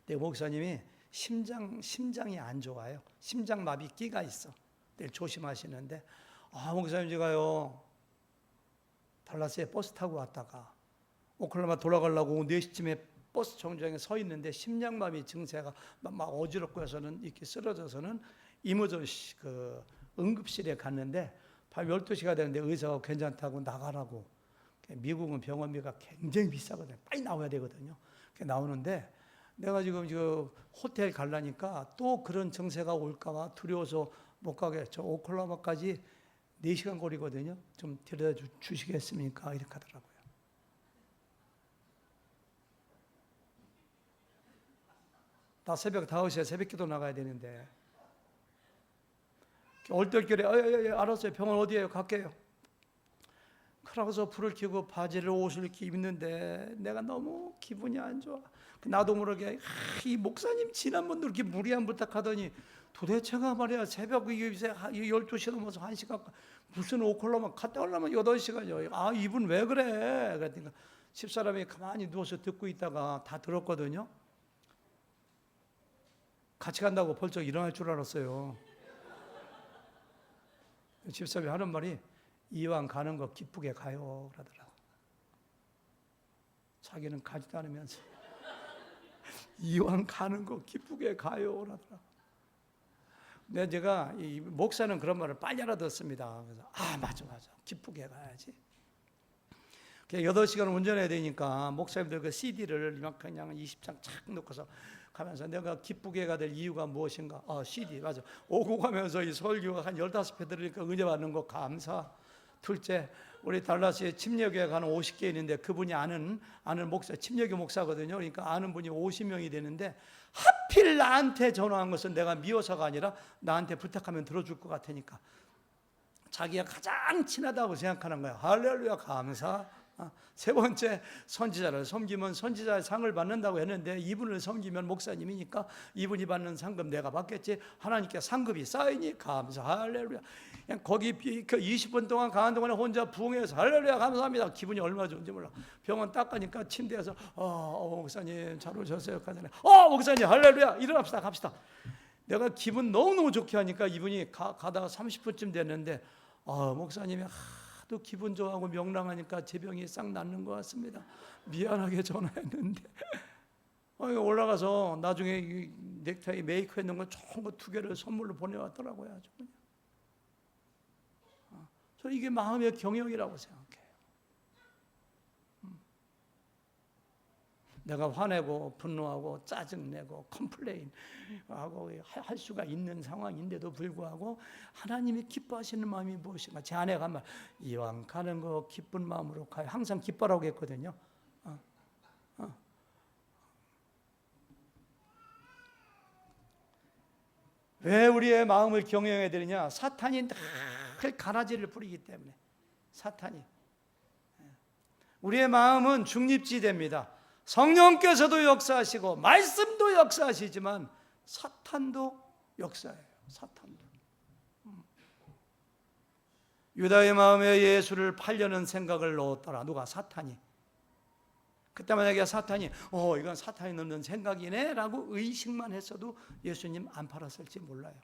내 목사님이 심장이 안 좋아요. 심장마비 끼가 있어. 내일 조심하시는데 목사님 제가요 달라스에 버스 타고 왔다가 오클라호마 돌아가려고 4시쯤에 버스 정류장에 서 있는데 심장마비 증세가 막 어지럽고 해서는 이렇게 쓰러져서는 이머전시 그 응급실에 갔는데 밤 12시가 되는데 의사가 괜찮다고 나가라고. 미국은 병원비가 굉장히 비싸거든요. 빨리 나와야 되거든요. 나오는데 내가 지금 호텔 가려니까 또 그런 증세가 올까 봐 두려워서 못 가게. 저 오클라호마까지 4시간 거리거든요. 좀 데려다 주시겠습니까? 이렇게 하더라고요. 나 새벽 5시에 새벽기도 나가야 되는데 얼떨결에 알았어요. 병원 어디예요? 갈게요. 그러고서 불을 켜고 바지를 옷을 이렇게 입는데 내가 너무 기분이 안 좋아. 나도 모르게 이 목사님 지난번도 이렇게 무리한 부탁하더니 도대체가 말이야 새벽 12시 넘어서 1시간 무슨 오클라호마 갔다 오려면 8시간이요. 이분 왜 그래? 그랬더니 집사람이 가만히 누워서 듣고 있다가 다 들었거든요. 같이 간다고 벌쩍 일어날 줄 알았어요. 집사람이 하는 말이 이왕 가는 거 기쁘게 가요 그러더라고. 자기는 가지도 않으면서 이왕 가는 거 기쁘게 가요 그러더라고. 근데 제가 이 목사는 그런 말을 빨리 알아듣습니다. 그래서 맞아 기쁘게 가야지. 8시간 운전해야 되니까 목사님들 그 CD를 그냥 20장 착 놓고서 가면서 내가 기쁘게 가야 될 이유가 무엇인가? CD 맞아. 오고 가면서 이 설교가 한 15회 들으니까 은혜 받는 거 감사. 둘째, 우리 달라스에 침례교회 가는 50개 있는데 그분이 아는 목사, 침례교 목사거든요. 그러니까 아는 분이 50명이 되는데 하필 나한테 전화한 것은 내가 미워서가 아니라 나한테 부탁하면 들어줄 것 같으니까 자기가 가장 친하다고 생각하는 거야. 할렐루야 감사. 세 번째, 선지자를 섬기면 선지자의 상을 받는다고 했는데 이분을 섬기면 목사님이니까 이분이 받는 상급 내가 받겠지. 하나님께 상급이 쌓이니 감사. 할렐루야. 그냥 거기 20분 동안 가는 동안에 혼자 부흥해서 할렐루야 감사합니다. 기분이 얼마나 좋은지 몰라. 병원 딱 가니까 침대에서 목사님 잘 오셨어요. 목사님 할렐루야 일어납시다 갑시다. 내가 기분 너무너무 좋게 하니까 이분이 가다가 30분쯤 됐는데 목사님이 또 기분 좋아하고 명랑하니까 제 병이 싹 낫는 것 같습니다. 미안하게 전화했는데 올라가서 나중에 이 넥타이 메이크업 했는 거 좋은 거 2개를 선물로 보내왔더라고요. 아주 그냥. 저는 이게 마음의 경영이라고 생각해요. 내가 화내고 분노하고 짜증내고 컴플레인하고 할 수가 있는 상황인데도 불구하고 하나님이 기뻐하시는 마음이 무엇인가? 제 아내가 한 말, 이왕 가는 거 기쁜 마음으로 가요. 항상 기뻐라고 했거든요. 왜 우리의 마음을 경영해야 되느냐? 사탄이 늘 가라지를 부리기 때문에. 사탄이 우리의 마음은 중립지대입니다. 성령께서도 역사하시고 말씀도 역사하시지만 사탄도 역사해요. 사탄도. 유다의 마음에 예수를 팔려는 생각을 넣었더라. 누가? 사탄이. 그때 만약에 사탄이 이건 사탄이 넣는 생각이네 라고 의식만 했어도 예수님 안 팔았을지 몰라요.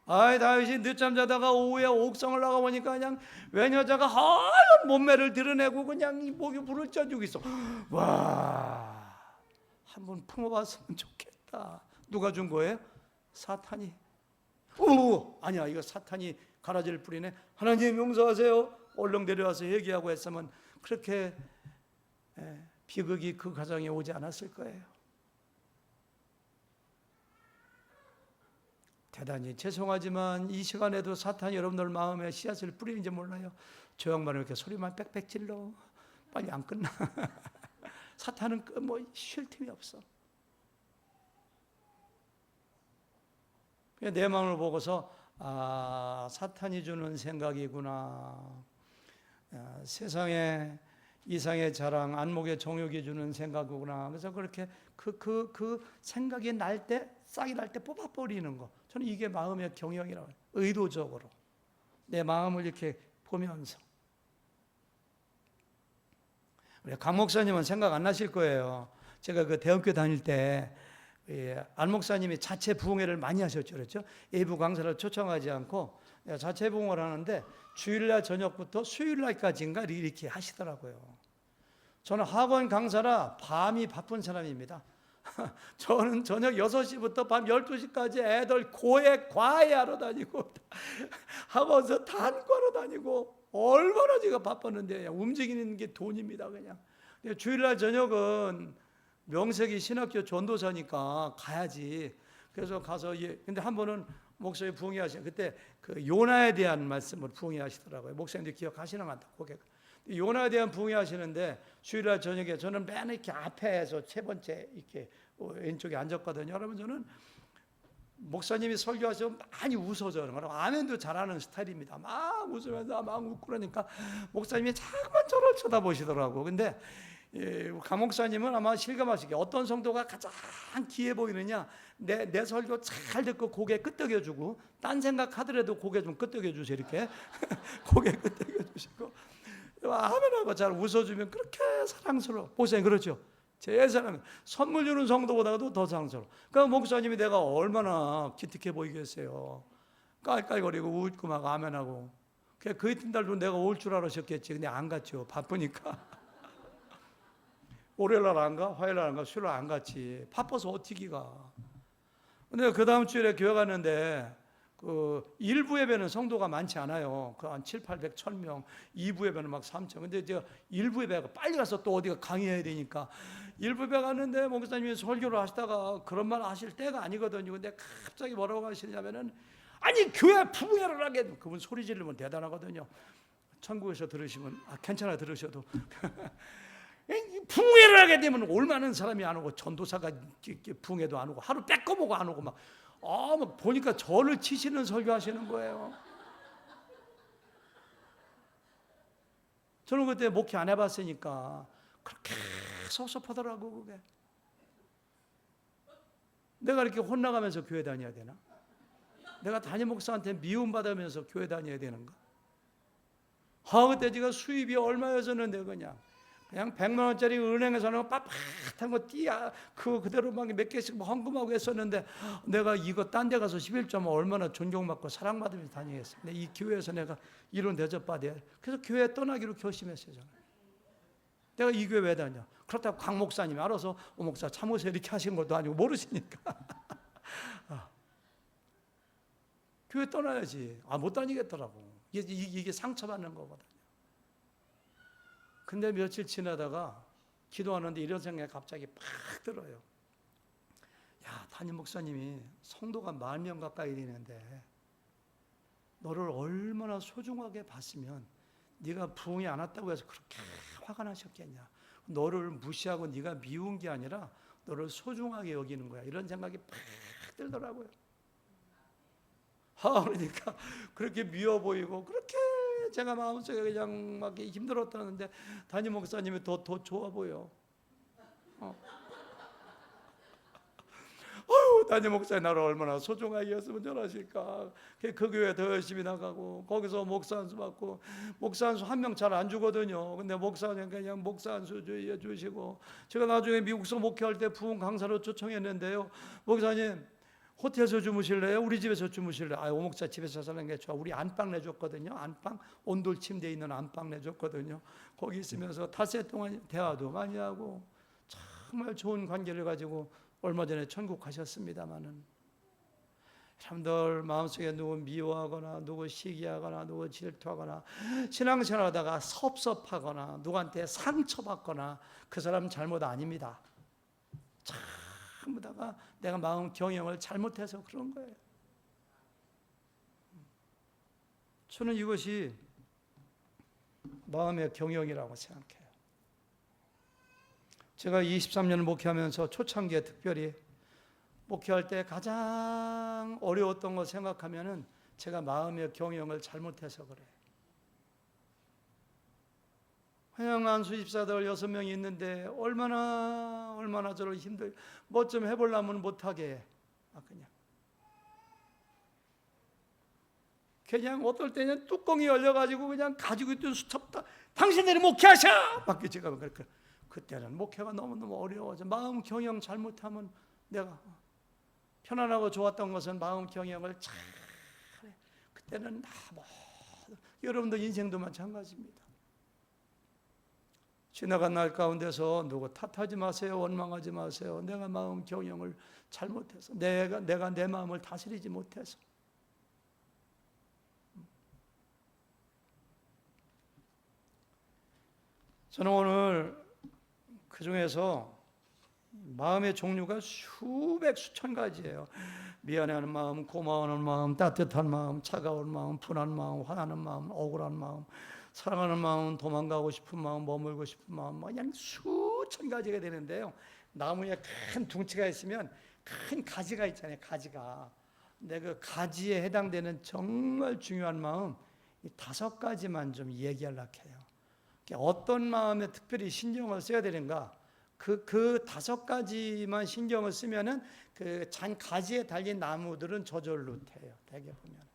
다윗이 늦잠 자다가 오후에 옥성을 나가보니까 그냥 웬 여자가 하얀 몸매를 드러내고 그냥 이 목이 불을 쪄주고 있어. 와, 한번 품어봤으면 좋겠다. 누가 준 거예요? 사탄이. 아니야, 이거 사탄이 가라지를 뿌리네. 하나님 용서하세요. 얼른 내려와서 얘기하고 했으면 그렇게 비극이 그 가정에 오지 않았을 거예요. 대단히 죄송하지만 이 시간에도 사탄이 여러분들 마음에 씨앗을 뿌리는지 몰라요. 저 양반은 이렇게 소리만 빽빽 질러. 빨리 안 끝나. 사탄은 쉴 틈이 없어. 내 마음을 보고서 사탄이 주는 생각이구나. 세상에 이상의 자랑, 안목의 정욕이 주는 생각이구나. 그래서 그렇게 그 생각이 날 때, 싹이 날 때 뽑아버리는 거. 저는 이게 마음의 경영이라고 해요. 의도적으로. 내 마음을 이렇게 보면서. 우리 강 목사님은 생각 안 나실 거예요. 제가 그 대학교 다닐 때, 안 목사님이 자체 부흥회를 많이 하셨죠. 그렇죠? 일부 강사를 초청하지 않고 자체 부흥회를 하는데 주일날 저녁부터 수요일날까지인가 이렇게 하시더라고요. 저는 학원 강사라 밤이 바쁜 사람입니다. 저는 저녁 6시부터 밤 12시까지 애들 과외하러 다니고 학원에서 단과로 다니고 얼마나 제가 바빴는데 움직이는 게 돈입니다. 그냥 주일날 저녁은 명색이 신학교 전도사니까 가야지. 그래서 가서 근데 한 번은 목사님 부흥회 하시는 그때 그 요나에 대한 말씀을 부흥회 하시더라고요. 목사님들 기억하시는 것 같아요. 고객. 요나에 대한 부흥회 하시는데 주일날 저녁에 저는 맨 이렇게 앞에서 세 번째 이렇게 왼쪽에 앉았거든요. 여러분 저는 목사님이 설교하시면 많이 웃어져요. 아멘도 잘하는 스타일입니다. 막 웃으면서 막 웃고 그러니까 목사님이 자꾸만 저를 쳐다보시더라고. 근데 강 목사님은 아마 실감하시게 어떤 성도가 가장 귀해 보이느냐, 내 설교 잘 듣고 고개 끄덕여주고 딴 생각하더라도 고개 좀 끄덕여주세요. 이렇게 고개 끄덕여주시고 아멘하고 잘 웃어주면 그렇게 사랑스러워. 목사님 그렇죠? 제 사랑, 선물 주는 성도보다도 더 사랑스러워. 그러니까 목사님이 내가 얼마나 기특해 보이겠어요. 깔깔거리고 웃고 막 아멘하고. 그 이튿날도 내가 올 줄 알았었겠지. 근데 안 갔죠. 바쁘니까. 월요일날 안 가? 화요일날 안 가? 수요일날 안 갔지. 바빠서 어떻게 가? 근데 그 다음 주일에 교회 갔는데 그 1부 예배는 성도가 많지 않아요. 그 한 7, 800, 1000명. 2부 예배는 막 3000. 근데 제가 1부 예배가 빨리 가서 또 어디가 강의해야 되니까 1부 예배 갔는데 목사님이 설교를 하시다가 그런 말 하실 때가 아니거든요. 근데 갑자기 뭐라고 하시냐면은 아니 교회 부흥회를 하게. 그분 소리 지르면 대단하거든요. 천국에서 들으시면 괜찮아 들으셔도 부흥회를 하게 되면 얼마나 사람이 안 오고 전도사가 부흥회도 안 오고 하루 뺏겨보고 안 오고 막 보니까 저를 치시는 설교하시는 거예요. 저는 그때 목회 안 해봤으니까 그렇게 섭섭하더라고. 그게 내가 이렇게 혼나가면서 교회 다녀야 되나? 내가 담임 목사한테 미움받으면서 교회 다녀야 되는가? 그때 제가 수입이 얼마였었는데 그냥 100만 원짜리 은행에서는 빳빳한 거 그대로 막 몇 개씩 헌금하고 했었는데 내가 이거 딴 데 가서 11점 얼마나 존경받고 사랑받으면서 다니겠어요. 근데 이 교회에서 내가 이런 대접받아야 돼. 그래서 교회 떠나기로 결심했어요. 저는. 내가 이 교회 왜 다녀? 그렇다고 강 목사님이 알아서 목사 참으세요 이렇게 하신 것도 아니고 모르시니까 교회 떠나야지. 못 다니겠더라고. 이게 상처받는 거거든요. 근데 며칠 지나다가 기도하는데 이런 생각이 갑자기 팍 들어요. 담임 목사님이 성도가 10,000명 가까이 되는데 너를 얼마나 소중하게 봤으면 네가 부흥이 안 왔다고 해서 그렇게 화가 나셨겠냐. 너를 무시하고 네가 미운 게 아니라 너를 소중하게 여기는 거야. 이런 생각이 팍 들더라고요. 그러니까 그렇게 미워 보이고 그렇게 제가 마음속에 그냥 막 힘들었다는데 담임 목사님이 더 좋아 보여. 담임 목사님 나를 얼마나 소중하게 했으면 전하실까. 그 교회 더 열심히 나가고 거기서 목사 안수 받고, 목사 안수 한 명 잘 안 주거든요. 근데 목사님 그냥 목사 안수 주시고, 제가 나중에 미국서 목회할 때 부흥 강사로 초청했는데요. 목사님 호텔에서 주무실래요? 우리 집에서 주무실래요? 아, 오목사 집에서 사는 게 좋아. 우리 안방 내줬거든요. 안방, 온돌 침대에 있는 안방 내줬거든요. 거기 있으면서 닷새 동안 대화도 많이 하고 정말 좋은 관계를 가지고 얼마 전에 천국 가셨습니다마는, 사람들 마음속에 누구 미워하거나 누구 시기하거나 누구 질투하거나 신앙생활하다가 섭섭하거나 누구한테 상처받거나 그 사람 잘못 아닙니다. 전부 다가 내가 마음 경영을 잘못해서 그런 거예요. 저는 이것이 마음의 경영이라고 생각해요. 제가 23년 목회하면서 초창기에 특별히 목회할 때 가장 어려웠던 거 생각하면은 제가 마음의 경영을 잘못해서 그래요. 허영한 수집사들 6명이 있는데 얼마나 저를 힘들, 뭐 좀 해보려면 못하게 해. 그냥 어떨 때는 뚜껑이 열려가지고 그냥 가지고 있던 수첩다 당신들이 목회하셔! 밖에 제가 그렇게, 그때는 목회가 너무너무 어려워서 마음 경영 잘못하면, 내가 편안하고 좋았던 것은 마음 경영을 잘해. 그때는 여러분들 인생도 마찬가지입니다. 지나간 날 가운데서 누구 탓하지 마세요. 원망하지 마세요. 내가 마음 경영을 잘못해서, 내가 내 마음을 다스리지 못해서. 저는 오늘 그 중에서 마음의 종류가 수백 수천 가지예요. 미안해하는 마음, 고마워하는 마음, 따뜻한 마음, 차가운 마음, 분한 마음, 화나는 마음, 억울한 마음, 사랑하는 마음, 도망가고 싶은 마음, 머물고 싶은 마음, 그냥 수천 가지가 되는데요. 나무에 큰 둥치가 있으면 큰 가지가 있잖아요. 가지가. 근데 그 가지에 해당되는 정말 중요한 마음, 이 5가지만 좀 얘기하려고 해요. 어떤 마음에 특별히 신경을 써야 되는가? 그 5가지만 신경을 쓰면은 그 잔 가지에 달린 나무들은 저절로 돼요. 대개 보면.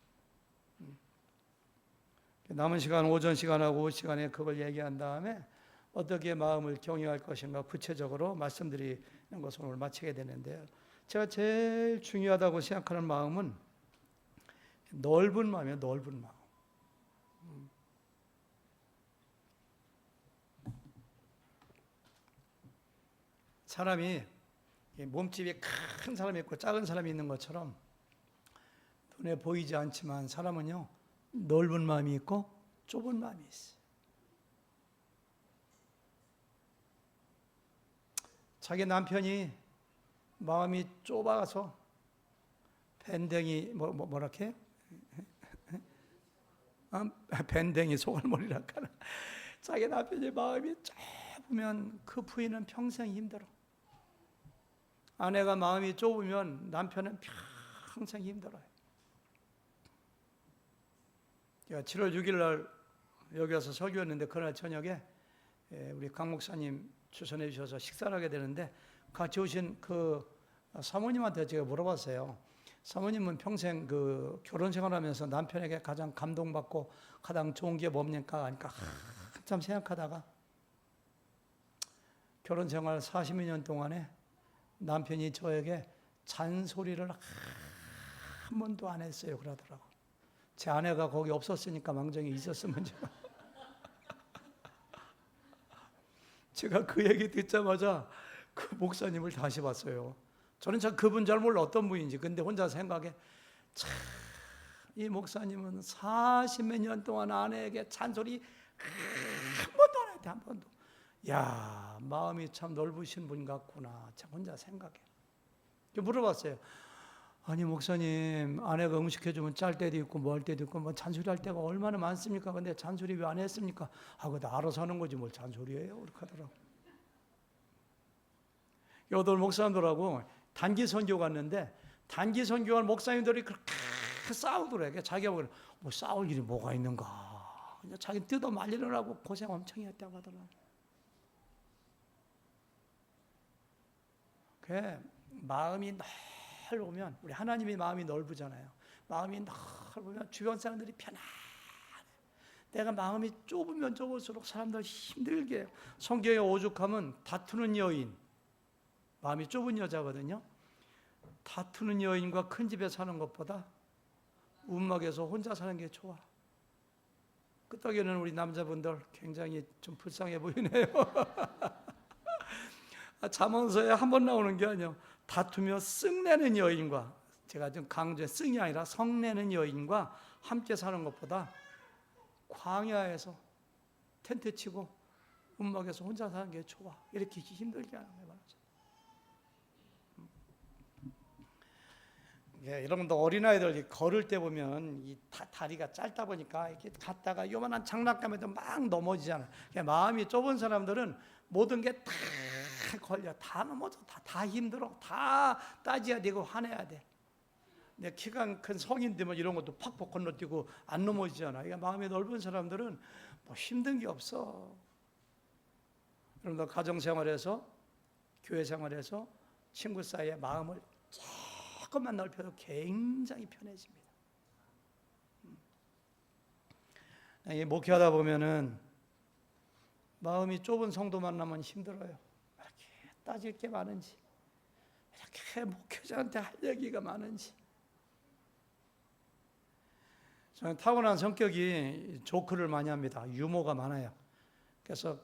남은 시간, 오전 시간하고 오후 시간에 그걸 얘기한 다음에 어떻게 마음을 경영할 것인가 구체적으로 말씀드리는 것을 오늘 마치게 되는데요. 제가 제일 중요하다고 생각하는 마음은 넓은 마음이에요. 넓은 마음. 사람이 몸집이 큰 사람이 있고 작은 사람이 있는 것처럼 눈에 보이지 않지만 사람은요, 넓은 마음이 있고 좁은 마음이 있어요. 자기 남편이 마음이 좁아서 밴댕이 뭐라게 밴댕이 소갈머리랄까나. 자기 남편이 마음이 좁으면 그 부인은 평생 힘들어. 아내가 마음이 좁으면 남편은 평생 힘들어요. 제가 7월 6일 날 여기 와서 설교했는데, 그날 저녁에 우리 강 목사님 추천해 주셔서 식사를 하게 되는데, 같이 오신 그 사모님한테 제가 물어봤어요. 사모님은 평생 그 결혼 생활하면서 남편에게 가장 감동받고 가장 좋은 게 뭡니까? 하니까 한참 생각하다가, 결혼 생활 40여 년 동안에 남편이 저에게 잔소리를 한 번도 안 했어요. 그러더라고. 제 아내가 거기 없었으니까 망정이 있었으면 제가 그 얘기 듣자마자 그 목사님을 다시 봤어요. 저는 그분 잘 몰라 어떤 분인지. 근데 혼자 생각해, 참, 이 목사님은 40몇 년 동안 아내에게 잔소리 한 번도 안 했대. 한 번도. 야, 마음이 참 넓으신 분 같구나. 제가 혼자 생각해. 물어봤어요. 아니 목사님, 아내가 음식 해주면 짤 때도 있고 뭐 할 때도 있고 뭐 잔소리할 때가 얼마나 많습니까? 근데 잔소리 왜 안 했습니까? 그거 알아서 하는 거지 뭘 잔소리예요? 그렇게 하더라고. 여덟 목사님들하고 단기 선교 갔는데, 단기 선교할 목사님들이 그렇게 싸우더라고요. 자기가 뭐 싸울 일이 뭐가 있는가. 그냥 자기 뜯어 말리느라고 고생 엄청 했다고 하더라고요. 그 마음이 넓으면 우리 하나님의 마음이 넓으잖아요. 마음이 넓으면 주변 사람들이 편안해. 내가 마음이 좁으면 좁을수록 사람들 힘들게 해요. 성경의 오죽하면 다투는 여인, 마음이 좁은 여자거든요. 다투는 여인과 큰 집에 사는 것보다 움막에서 혼자 사는 게 좋아. 끄떡이는 우리 남자분들 굉장히 좀 불쌍해 보이네요. 잠언서에 한 번 나오는 게 아니에요. 다투며 쓱내는 여인과, 제가 좀 강조해, 쓱이 아니라 성내는 여인과 함께 사는 것보다 광야에서 텐트 치고 움막에서 혼자 사는 게 좋아. 이렇게 힘들게 하는 거예요. 예, 여러분도 어린아이들 걸을 때 보면 이 다리가 짧다 보니까 이렇게 갔다가 요만한 장난감에도 막 넘어지잖아요. 마음이 좁은 사람들은 모든 게 다 걸려, 다 넘어져, 다 힘들어, 다 따져야 되고 화내야 돼. 내 키가 큰 성인 되면 이런 것도 팍팍 건너뛰고 안 넘어지잖아. 그러니까 마음이 넓은 사람들은 뭐 힘든 게 없어. 여러분들 가정생활에서, 교회 생활에서 친구 사이에 마음을 조금만 넓혀도 굉장히 편해집니다. 목회하다 보면은 마음이 좁은 성도 만나면 힘들어요. 이렇게 따질 게 많은지, 이렇게 목회자한테 할 얘기가 많은지. 저는 타고난 성격이 조크를 많이 합니다. 유머가 많아요. 그래서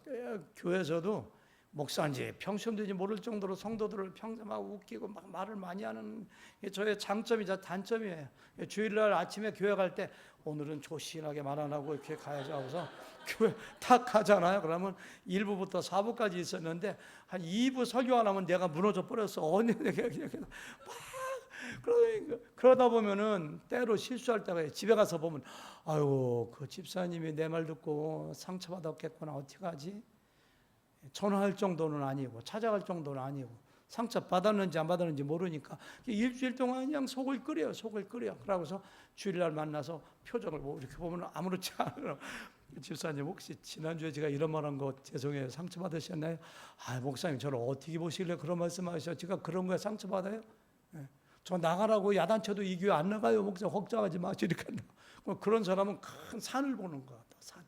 교회에서도 목사인지 평소인지 모를 정도로 성도들을 평생 막 웃기고 막 말을 많이 하는 게 저의 장점이자 단점이에요. 주일날 아침에 교회 갈 때 오늘은 조신하게 말 안 하고 이렇게 가야지 하고서 교회 딱 가잖아요. 그러면 1부부터 4부까지 있었는데 한 2부 설교 안 하면 내가 무너져 버렸어. 그러다 보면은 때로 실수할 때가 있어요. 집에 가서 보면 아유, 그 집사님이 내 말 듣고 상처받았겠구나. 어떻게 하지? 전화할 정도는 아니고 찾아갈 정도는 아니고 상처 받았는지 안 받았는지 모르니까 일주일 동안 그냥 속을 끓여요. 그러고서 주일날 만나서 표정을 이렇게 보면 아무렇지 않아요. 집사님 혹시 지난주에 제가 이런 말 한 거 죄송해요. 상처 받으셨나요? 아, 목사님 저를 어떻게 보시길래 그런 말씀하셔? 제가 그런 거에 상처 받아요? 네. 저 나가라고 야단쳐도 이 교회 안 나가요. 목사 걱정하지 마. 이렇게 그런 사람은 큰 산을 보는 것 같아. 산.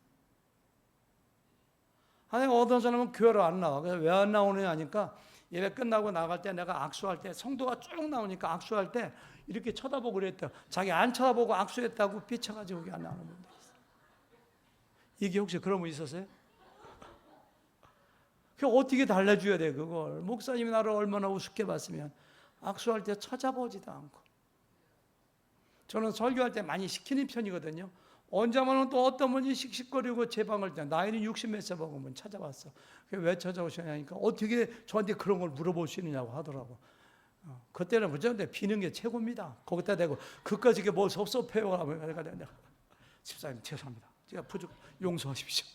아니 어떤 사람은 교회로 안 나와. 그래서 왜 안 나오느냐 하니까 예배 끝나고 나갈 때 내가 악수할 때 성도가 쭉 나오니까 악수할 때 이렇게 쳐다보고 그랬대요. 자기 안 쳐다보고 악수했다고 삐쳐가지고 여기 안 나오는 분들 있어요. 이게 혹시 그런 분 있었어요? 그 어떻게 달래줘야 돼 그걸. 목사님이 나를 얼마나 우습게 봤으면 악수할 때 찾아보지도 않고. 저는 설교할 때 많이 시키는 편이거든요. 언제만은 또 어떤 분이 씩씩거리고 제 방을 때 나이는 60 몇 세 먹으면 찾아왔어. 왜 찾아오시냐니까 어떻게 저한테 그런 걸 물어보시느냐고 하더라고. 그때는 무조건 비는 게 최고입니다. 거기다 대고 그까지 뭘 섭섭해요 하면 내가 집사님 죄송합니다. 제가 부족 용서하십시오.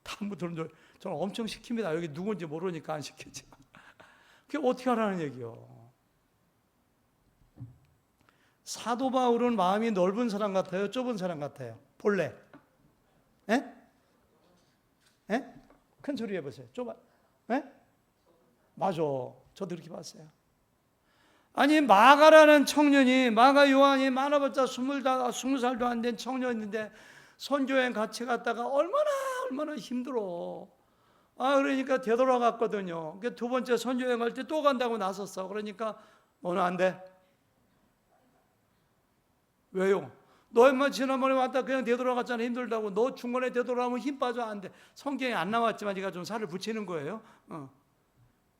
다음부터는 저는 엄청 시킵니다. 여기 누군지 모르니까 안 시키지만 그게 어떻게 하라는 얘기요. 사도 바울은 마음이 넓은 사람 같아요? 좁은 사람 같아요? 본래? 에? 에? 큰 소리 해보세요. 좁아? 에? 맞아. 저도 이렇게 봤어요. 아니 마가라는 청년이 마가 요한이 많아봤자 20살도 안 된 청년인데 선교여행 같이 갔다가 얼마나 힘들어. 그러니까 되돌아갔거든요. 두 번째 선교여행 갈 때 또 간다고 나섰어. 그러니까 너는 안 돼. 왜요? 너 인마 지난번에 왔다 그냥 되돌아갔잖아. 힘들다고. 너 중간에 되돌아가면 힘 빠져. 안 돼. 성경에 안 나왔지만 제가 좀 살을 붙이는 거예요.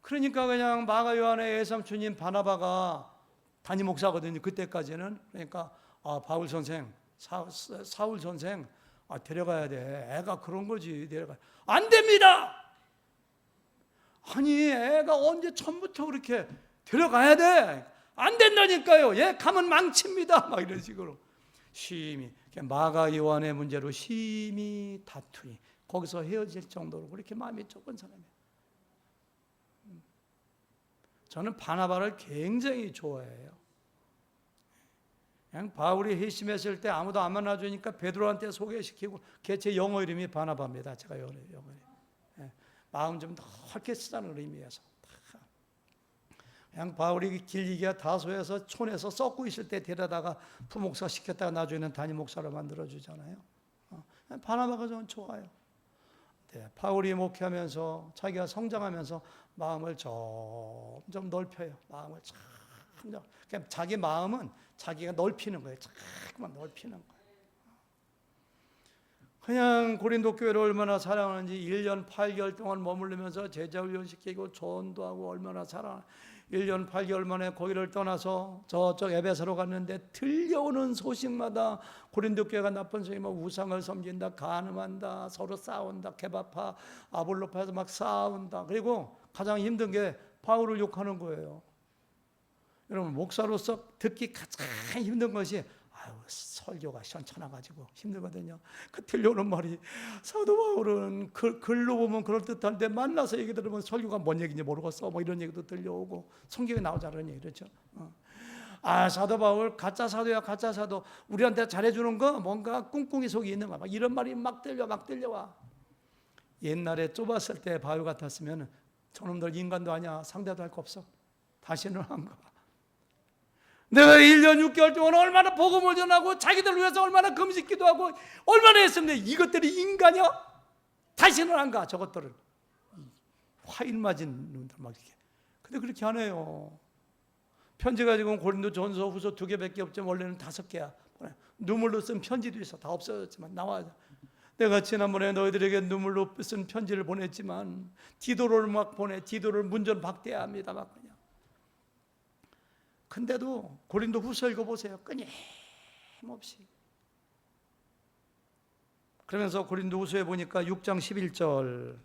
그러니까 그냥 마가 요한의 외삼촌인 바나바가 담임 목사거든요. 그때까지는. 그러니까 바울 선생, 사울 선생 데려가야 돼. 애가 그런 거지. 안 됩니다. 아니 애가 언제 처음부터 그렇게 데려가야 돼. 안 된다니까요. 가면 망칩니다. 막 이런 식으로 심히 마가 요한의 문제로 심히 다투니 거기서 헤어질 정도로 그렇게 마음이 좁은 사람이에요. 저는 바나바를 굉장히 좋아해요. 그냥 바울이 회심했을 때 아무도 안 만나주니까 베드로한테 소개시키고 걔 영어 이름이 바나바입니다. 제가 영어 이름. 마음 좀 넓게 쓰자는 의미에서 다 그냥 바울이 길리기아 다소에서 촌에서 썩고 있을 때 데려다가 부목사 시켰다가 나중에는 담임 목사로 만들어주잖아요. 바나바가 저는 좋아요. 네, 바울이 목회하면서 자기가 성장하면서 마음을 점점 넓혀요. 마음을 점점. 그러니까 자기 마음은 자기가 넓히는 거예요. 자꾸만 넓히는 거예요. 그냥 고린도 교회를 얼마나 사랑하는지 1년 8개월 동안 머무르면서 제자 훈련시키고 조언도 하고 얼마나 사랑. 1년 8개월 만에 거기를 떠나서 저쪽 에베소로 갔는데 들려오는 소식마다 고린도 교회가 나쁜 소리만 우상을 섬긴다, 간음한다, 서로 싸운다, 케바파, 아볼로파에서 막 싸운다. 그리고 가장 힘든 게 바울을 욕하는 거예요. 여러분, 목사로서 듣기 가장 힘든 것이 설교가 시원찮아가지고 힘들거든요. 그 들려오는 말이 사도 바울은 글로 보면 그럴듯한데 만나서 얘기 들으면 설교가 뭔 얘기인지 모르겠어 뭐 이런 얘기도 들려오고 성경에 나오지 않은 얘기 그렇죠. 사도 바울 가짜 사도야 가짜 사도 우리한테 잘해주는 거 뭔가 꿍꿍이 속에 있는 거야 막 이런 말이 막 들려와. 옛날에 좁았을 때 바울 같았으면 저놈들 인간도 아니야 상대도 할 거 없어 다시는 한 거. 내가 1년 6개월 동안 얼마나 복음을 전하고 자기들 위해서 얼마나 금식기도 하고 얼마나 했으면 이것들이 인간이야? 다시는 안 가 저것들을 화일 맞은 놈들 막 이렇게. 근데 그렇게 안 해요. 편지가 지금 고린도 전서 후서 2개밖에 없지만 원래는 5개야. 눈물로 쓴 편지도 있어. 다 없어졌지만 나와. 내가 지난번에 너희들에게 눈물로 쓴 편지를 보냈지만 디도를 막 보내. 디도를 문전박대합니다. 막 그냥. 근데도 고린도 후서 읽어보세요. 끊임없이. 그러면서 고린도 후서에 보니까 6장 11절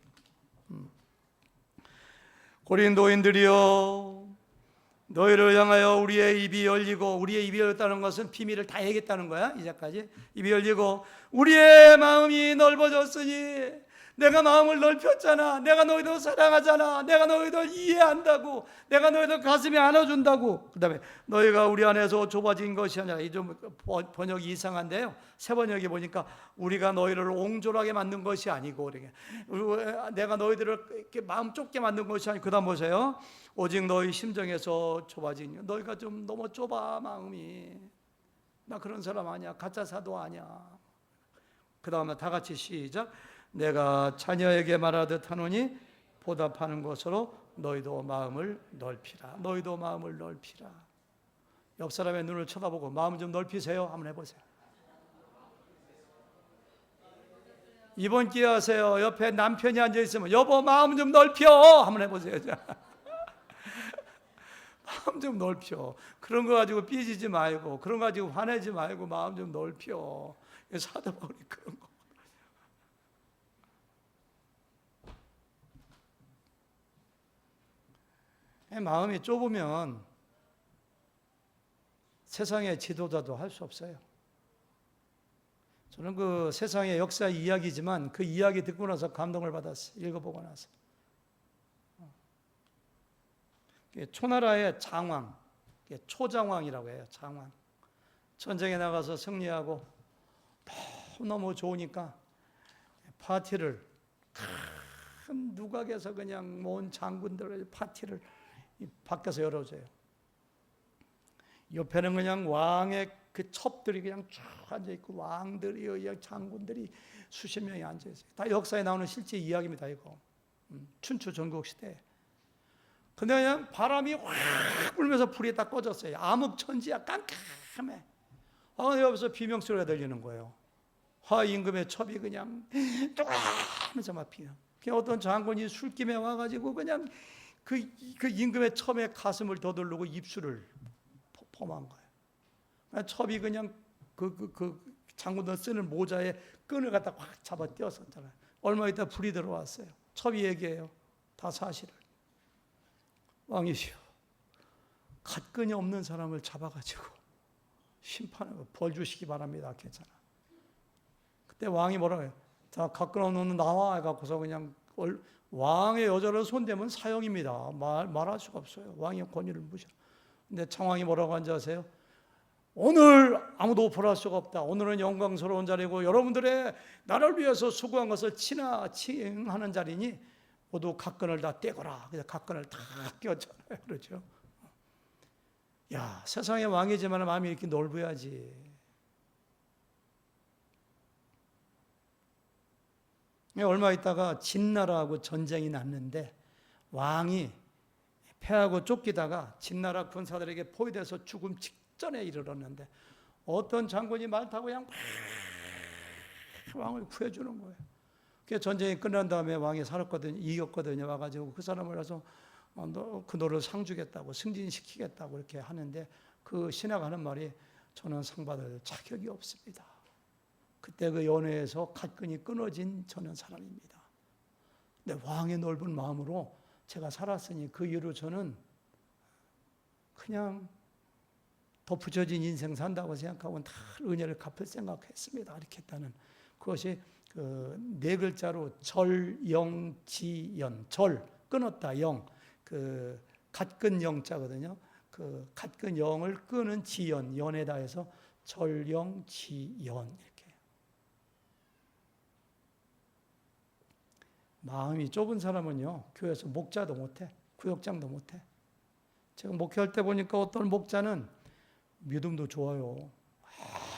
고린도인들이여 너희를 향하여 우리의 입이 열리고 우리의 입이 열렸다는 것은 비밀을 다 얘기했다는 거야. 이제까지 입이 열리고 우리의 마음이 넓어졌으니 내가 마음을 넓혔잖아. 내가 너희들 사랑하잖아. 내가 너희들 이해한다고. 내가 너희들 가슴에 안아준다고. 그 다음에 너희가 우리 안에서 좁아진 것이 아니라 이 좀 번역이 이상한데요. 새 번역에 보니까 우리가 너희를 옹졸하게 만든 것이 아니고 내가 너희들을 이렇게 마음 좁게 만든 것이 아니고 그 다음 보세요. 오직 너희 심정에서 좁아진 너희가 좀 너무 좁아 마음이. 나 그런 사람 아니야. 가짜 사도 아니야. 그 다음에 다 같이 시작. 내가 자녀에게 말하듯 하노니 보답하는 것으로 너희도 마음을 넓히라. 너희도 마음을 넓히라. 옆 사람의 눈을 쳐다보고 마음 좀 넓히세요. 한번 해보세요. 이번 기회 하세요. 옆에 남편이 앉아있으면 여보 마음 좀 넓혀. 한번 해보세요. 마음 좀 넓혀. 그런 거 가지고 삐지지 말고 그런 거 가지고 화내지 말고 마음 좀 넓혀. 사도 바울이 그런 거. 마음이 좁으면 세상의 지도자도 할 수 없어요. 저는 그 세상의 역사 이야기지만 그 이야기 듣고 나서 감동을 받았어요. 읽어보고 나서. 초나라의 장왕, 초장왕이라고 해요. 장왕. 전쟁에 나가서 승리하고 너무 좋으니까 파티를 큰 누각에서 그냥 모은 장군들의 파티를 밖에서 열어줘요. 옆에는 그냥 왕의 그 첩들이 그냥 쭉 앉아있고 왕들이 그냥 장군들이 수십 명이 앉아있어요. 다 역사에 나오는 실제 이야기입니다. 이거 춘추 전국시대. 근데 그냥 바람이 확 불면서 불이 딱 꺼졌어요. 암흑천지야 깜깜해. 옆에서 비명소리가 들리는 거예요. 임금의 첩이 그냥 하면서 막 피는. 어떤 장군이 술김에 와가지고 그냥 그 임금의 첩의 가슴을 더듬고 입술을 범한 거예요. 첩이 그냥 그 장군들 쓰는 모자에 끈을 갖다 확 잡아 띄었었잖아요. 얼마 있다 불이 들어왔어요. 첩이 얘기해요. 다 사실을. 왕이시여, 갓끈이 없는 사람을 잡아가지고 심판하고 벌 주시기 바랍니다. 괜찮아. 그때 왕이 뭐라고 해요? 자, 갓끈 없는 놈 나와 해갖고서 그냥 왕의 여자를 손대면 사형입니다. 말할 수가 없어요. 왕의 권위를 무시하. 근데 창왕이 뭐라고 한지 아세요? 오늘 아무도 벌할 수가 없다. 오늘은 영광스러운 자리고 여러분들의 나를 위해서 수고한 것을 칭하는 자리니 모두 각근을 다 떼거라. 그래서 각근을 다 떼었잖아요. 그렇죠? 야, 세상의 왕이지만 마음이 이렇게 넓어야지. 얼마 있다가 진나라하고 전쟁이 났는데 왕이 패하고 쫓기다가 진나라 군사들에게 포위돼서 죽음 직전에 이르렀는데 어떤 장군이 말 타고 그냥 왕을 구해주는 거예요. 그 전쟁이 끝난 다음에 왕이 살았거든요. 이겼거든요. 와가지고 그 사람을 해서 그 너를 상 주겠다고 승진시키겠다고 이렇게 하는데 그 신하가 하는 말이 저는 상 받을 자격이 없습니다. 그때 그 연회에서 갓끈이 끊어진 저는 사람입니다. 근데 왕의 넓은 마음으로 제가 살았으니 그 이후로 저는 그냥 덧붙여진 인생 산다고 생각하고 다 은혜를 갚을 생각했습니다. 이렇게 했다는 그것이 그 네 글자로 절영지연, 절 끊었다 영, 그 갓끈 영자거든요. 그 갓끈 영을 끄는 지연, 연에다 해서 절영지연 이렇게. 마음이 좁은 사람은요, 교회에서 목자도 못해, 구역장도 못해. 제가 목회할 때 보니까 어떤 목자는 믿음도 좋아요.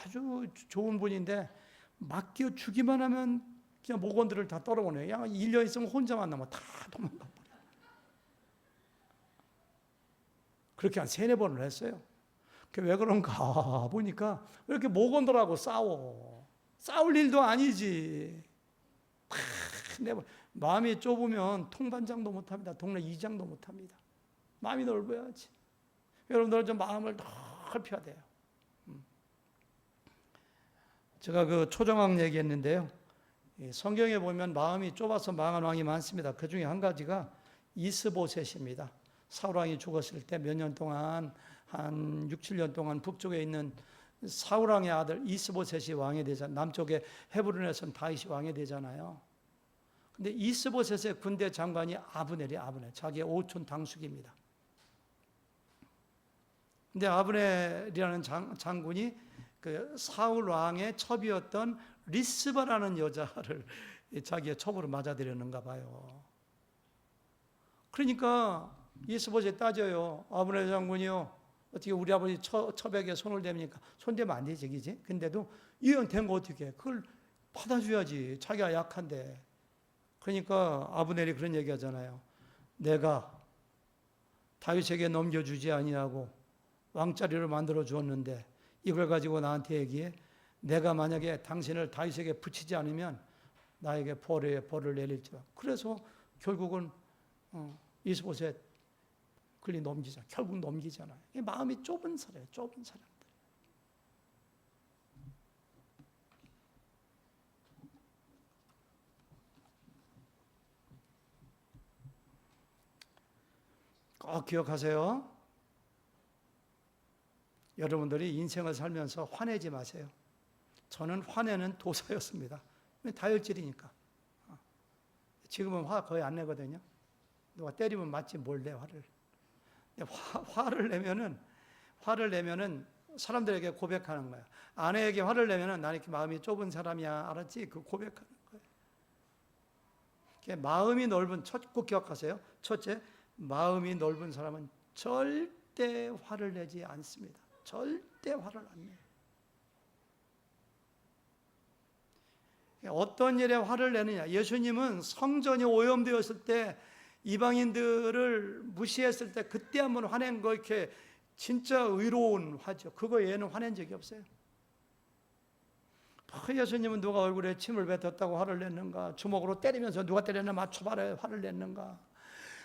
아주 좋은 분인데 맡겨주기만 하면 그냥 목원들을 다 떨어보내요. 그냥 1년 있으면 혼자만 남아 다 도망가 버려. 그렇게 한 3-4번을 했어요. 왜 그런가 보니까 왜 이렇게 목원들하고 싸워? 싸울 일도 아니지. 마음이 좁으면 통반장도 못합니다. 동네 이장도 못합니다. 마음이 넓어야지. 여러분들은 좀 마음을 넓혀야 돼요. 제가 그 초정왕 얘기했는데요. 성경에 보면 마음이 좁아서 망한 왕이 많습니다. 그 중에 한 가지가 이스보셋입니다. 사울왕이 죽었을 때 몇 년 동안 한 6-7년 동안 북쪽에 있는 사울왕의 아들 이스보셋이 왕이 되잖아요. 남쪽에 헤브론에서는 다윗이 왕이 되잖아요. 근데 이스보셋의 군대 장관이 아브넬이 자기의 오촌 당숙입니다. 근데 아브넬이라는 장군이 그 사울 왕의 첩이었던 리스바라는 여자를 자기의 첩으로 맞아들였는가 봐요. 그러니까 이스보셋 따져요. 아브넬 장군이요, 어떻게 우리 아버지 첩에게 손을 대니까 손대면 안 되지, 그지? 근데도 이혼된 거 어떻게 해? 그걸 받아줘야지. 자기가 약한데. 그러니까 아브넬이 그런 얘기 하잖아요. 내가 다윗에게 넘겨주지 아니하고 왕자리를 만들어 주었는데 이걸 가지고 나한테 얘기해. 내가 만약에 당신을 다윗에게 붙이지 않으면 나에게 벌을 내릴지라. 그래서 결국은 이스보셋 글리 넘기자. 결국 넘기잖아요. 마음이 좁은 사람이에요. 좁은 사람들. 꼭 기억하세요. 여러분들이 인생을 살면서 화내지 마세요. 저는 화내는 도사였습니다. 다혈질이니까. 지금은 화 거의 안 내거든요. 누가 때리면 맞지 뭘 내 화를. 화를 내면은 사람들에게 고백하는 거야. 아내에게 화를 내면은 나는 이렇게 마음이 좁은 사람이야, 알았지? 그 고백하는 거예요. 마음이 넓은, 꼭 기억하세요. 첫째, 마음이 넓은 사람은 절대 화를 내지 않습니다. 절대 화를 안 내요. 어떤 일에 화를 내느냐? 예수님은 성전이 오염되었을 때 이방인들을 무시했을 때 그때 한번 화낸 거 이렇게 진짜 의로운 화죠. 그거 얘는 화낸 적이 없어요. 예수님은 누가 얼굴에 침을 뱉었다고 화를 냈는가? 주먹으로 때리면서 누가 때렸나 맞춰봐라 화를 냈는가?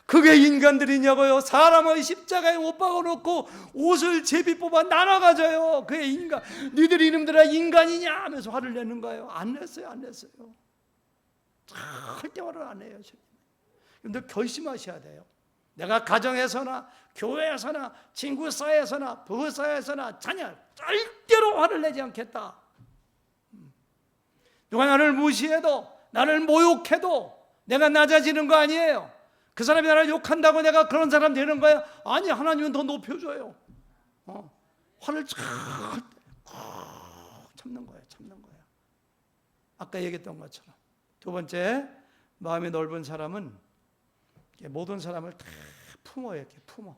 그게 인간들이냐고요? 사람의 십자가에 못 박아놓고 옷을 제비 뽑아 나눠가져요. 그게 인간. 니들 이놈들아 인간이냐 하면서 화를 내는 거예요. 안 냈어요. 절대 화를 안 해요. 여러분들 결심하셔야 돼요. 내가 가정에서나 교회에서나 친구 사이에서나 부부 사이에서나 자녀 절대로 화를 내지 않겠다. 누가 나를 무시해도 나를 모욕해도 내가 낮아지는 거 아니에요. 그 사람이 나를 욕한다고 내가 그런 사람 되는 거야? 아니, 하나님은 더 높여줘요. 화를 참는 거예요. 아까 얘기했던 것처럼. 두 번째, 마음이 넓은 사람은 모든 사람을 다 품어요. 이렇게 품어.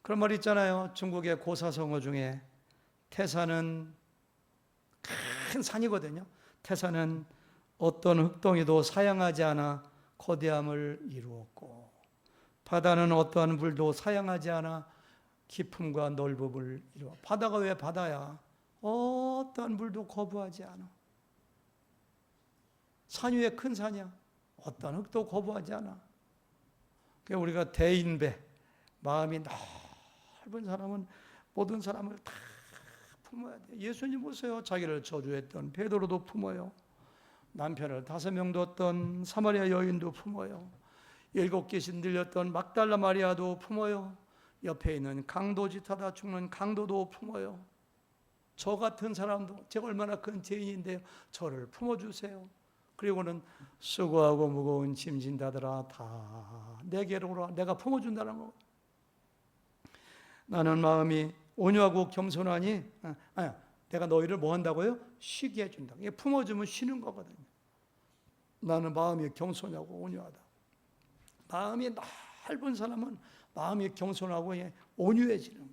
그런 말 있잖아요. 중국의 고사성어 중에 태산은 큰 산이거든요. 태산은 어떤 흙덩이도 사양하지 않아 거대함을 이루었고, 바다는 어떠한 물도 사양하지 않아 깊음과 넓음을 이루어. 바다가 왜 바다야? 어떠한 물도 거부하지 않아. 산 위에 큰 산이야. 어떠한 흙도 거부하지 않아. 그러니까 우리가 대인배, 마음이 넓은 사람은 모든 사람을 다 품어야 돼. 예수님 보세요. 자기를 저주했던 베드로도 품어요. 남편을 5명 뒀던 사마리아 여인도 품어요. 7 귀신 들렸던 막달라 마리아도 품어요. 옆에 있는 강도짓하다 죽는 강도도 품어요. 저 같은 사람도 제가 얼마나 큰 죄인인데요. 저를 품어주세요. 그리고는 수고하고 무거운 짐진 자들아 다 내게로 오라. 내가 품어준다는 거. 나는 마음이 온유하고 겸손하니 내가 너희를 뭐 한다고요? 쉬게 해준다. 이게 품어주면 쉬는 거거든요. 나는 마음이 겸손하고 온유하다. 마음이 넓은 사람은 마음이 겸손하고 온유해지는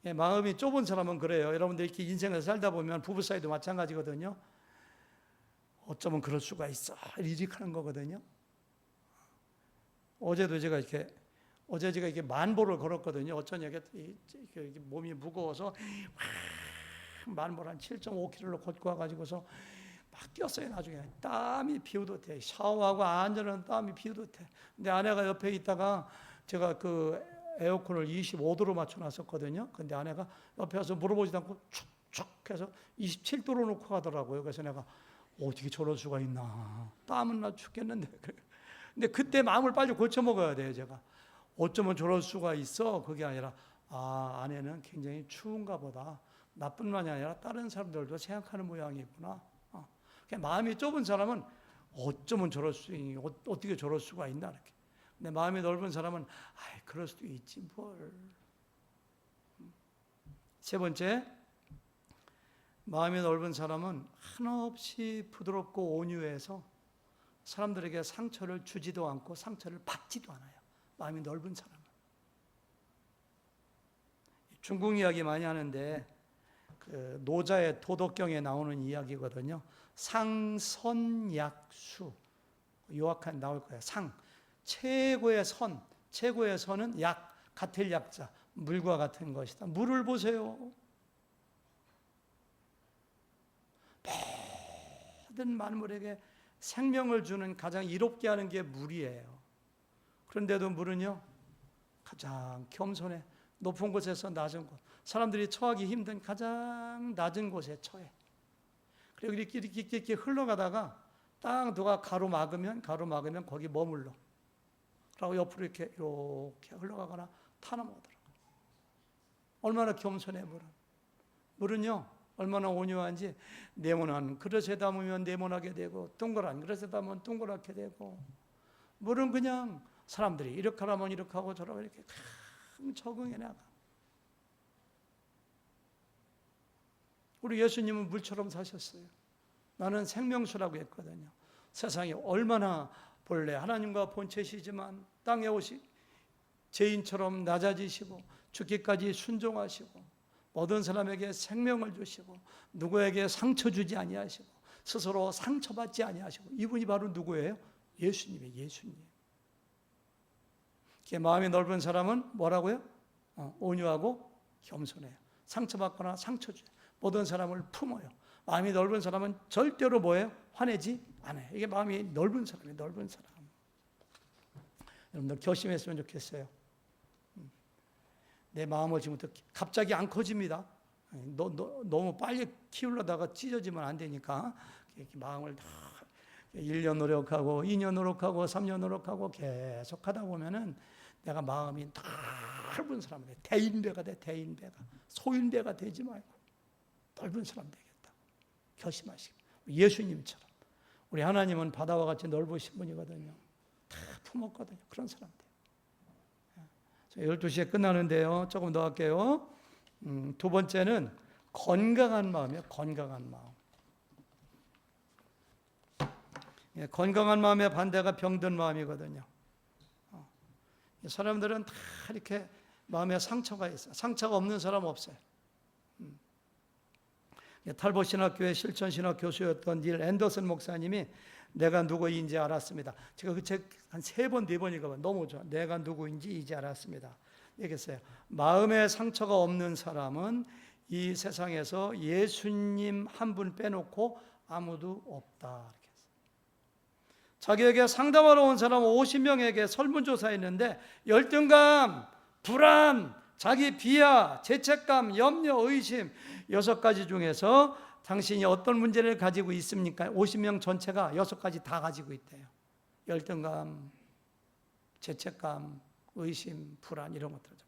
거예요. 마음이 좁은 사람은 그래요. 여러분들 이렇게 인생을 살다 보면 부부 사이도 마찬가지거든요. 어쩌면 그럴 수가 있어. 이직하는 거거든요. 어제 제가 이렇게 만보를 걸었거든요. 어쩐 이렇게 몸이 무거워서 만보를 한 7.5km로 걷고 와가지고서 막 뛰었어요. 나중에 땀이 비우듯해. 샤워하고 앉으는 땀이 비우듯해. 근데 아내가 옆에 있다가 제가 그 에어컨을 25도로 맞춰놨었거든요. 근데 아내가 옆에 와서 물어보지도 않고 축축 해서 27도로 놓고 가더라고요. 그래서 내가 어떻게 저럴 수가 있나. 땀은 나 죽겠는데. 근데 그때 마음을 빨리 고쳐 먹어야 돼요. 제가 어쩌면 저럴 수가 있어. 그게 아니라 아내는 굉장히 추운가 보다. 나뿐만이 아니라 다른 사람들도 생각하는 모양이구나. 마음이 좁은 사람은 어쩌면 어떻게 저럴 수가 있나 이렇게. 근데 마음이 넓은 사람은 그럴 수도 있지 뭘. 세 번째, 마음이 넓은 사람은 한없이 부드럽고 온유해서 사람들에게 상처를 주지도 않고 상처를 받지도 않아요. 마음이 넓은 사람은. 중국 이야기 많이 하는데 그 노자의 도덕경에 나오는 이야기거든요. 상선약수. 요약한 나올 거예요. 최고의 선은 약, 같을 약자, 물과 같은 것이다. 물을 보세요. 모든 만물에게 생명을 주는 가장 이롭게 하는 게 물이에요. 그런데도 물은요, 가장 겸손해. 높은 곳에서 낮은 곳. 사람들이 처하기 힘든 가장 낮은 곳에 처해. 그리고 이렇게 흘러가다가 딱 누가 가로막으면 거기 머물러. 그리고 옆으로 이렇게 흘러가거나 타넘어더라고요. 얼마나 겸손해 물은. 물은요 얼마나 온유한지 네모난 그릇에 담으면 네모나게 되고 동그란 그릇에 담으면 동그랗게 되고 물은 그냥 사람들이 이렇게 하면 이렇게 하고 저렇게 이렇게 적응해 나가. 우리 예수님은 물처럼 사셨어요. 나는 생명수라고 했거든요. 세상에 얼마나 본래 하나님과 본체시지만 땅에 오시 죄인처럼 낮아지시고 죽기까지 순종하시고 모든 사람에게 생명을 주시고 누구에게 상처 주지 아니하시고 스스로 상처받지 아니하시고 이분이 바로 누구예요? 예수님이에요. 예수님. 마음이 넓은 사람은 뭐라고요? 온유하고 겸손해요. 상처받거나 상처 줘요. 모든 사람을 품어요. 마음이 넓은 사람은 절대로 뭐예요? 화내지 않아요. 이게 마음이 넓은 사람이에요. 넓은 사람. 여러분들 결심했으면 좋겠어요. 내 마음을 지금부터 갑자기 안 커집니다. 너무 빨리 키우려다가 찢어지면 안 되니까 이렇게 마음을 다 1년 노력하고 2년 노력하고 3년 노력하고 계속 하다 보면은 내가 마음이 넓은 사람이 돼. 대인배가 돼. 대인배가. 소인배가 되지 말고 넓은 사람 되겠다. 결심하시고 예수님처럼. 우리 하나님은 바다와 같이 넓으신 분이거든요. 다 품었거든요. 그런 사람들. 12시에 끝나는데요. 조금 더 할게요. 두 번째는 건강한 마음이에요. 건강한 마음. 건강한 마음의 반대가 병든 마음이거든요. 사람들은 다 이렇게 마음에 상처가 있어요. 상처가 없는 사람 없어요. 탈봇 신학교의 실천 신학 교수였던 닐 앤더슨 목사님이 내가 누구인지 알았습니다. 제가 그 책 한 3번, 4번 읽어봐. 너무 좋아. 내가 누구인지 이제 알았습니다. 얘기했어요. 마음에 상처가 없는 사람은 이 세상에서 예수님 한 분 빼놓고 아무도 없다. 이렇게 했어요. 자기에게 상담하러 온 사람 50명에게 설문조사했는데 열등감, 불안, 자기 비하, 죄책감, 염려, 의심 6가지 중에서 당신이 어떤 문제를 가지고 있습니까? 50명 전체가 6가지 다 가지고 있대요. 열등감, 죄책감, 의심, 불안 이런 것들이죠.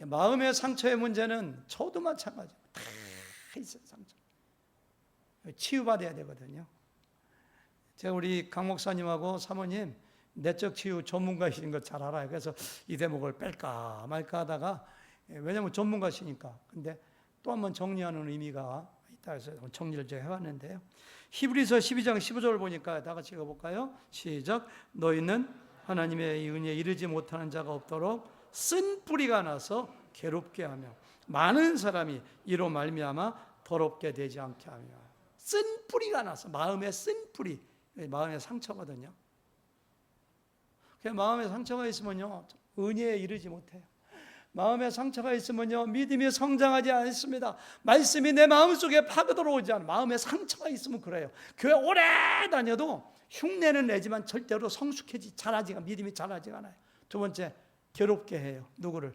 마음의 상처의 문제는 저도 마찬가지예요. 다 있어요, 상처. 치유받아야 되거든요. 제가 우리 강 목사님하고 사모님 내적 치유 전문가이신 거 잘 알아요. 그래서 이 대목을 뺄까 말까 하다가 왜냐하면 전문가시니까. 근데 또 한 번 정리하는 의미가 있다 해서 정리를 제가 해왔는데요. 히브리서 12장 15절을 보니까 다 같이 읽어볼까요? 시작. 너희는 하나님의 은혜에 이르지 못하는 자가 없도록 쓴 뿌리가 나서 괴롭게 하며 많은 사람이 이로 말미암아 더럽게 되지 않게 하며. 쓴 뿌리가 나서, 마음에 쓴 뿌리, 마음의 상처거든요. 마음에 상처가 있으면요 은혜에 이르지 못해요. 마음에 상처가 있으면요 믿음이 성장하지 않습니다. 말씀이 내 마음속에 파고 들어오지 않아요. 마음에 상처가 있으면 그래요. 교회 오래 다녀도 흉내는 내지만 절대로 믿음이 자라지가 않아요. 두 번째, 괴롭게 해요. 누구를?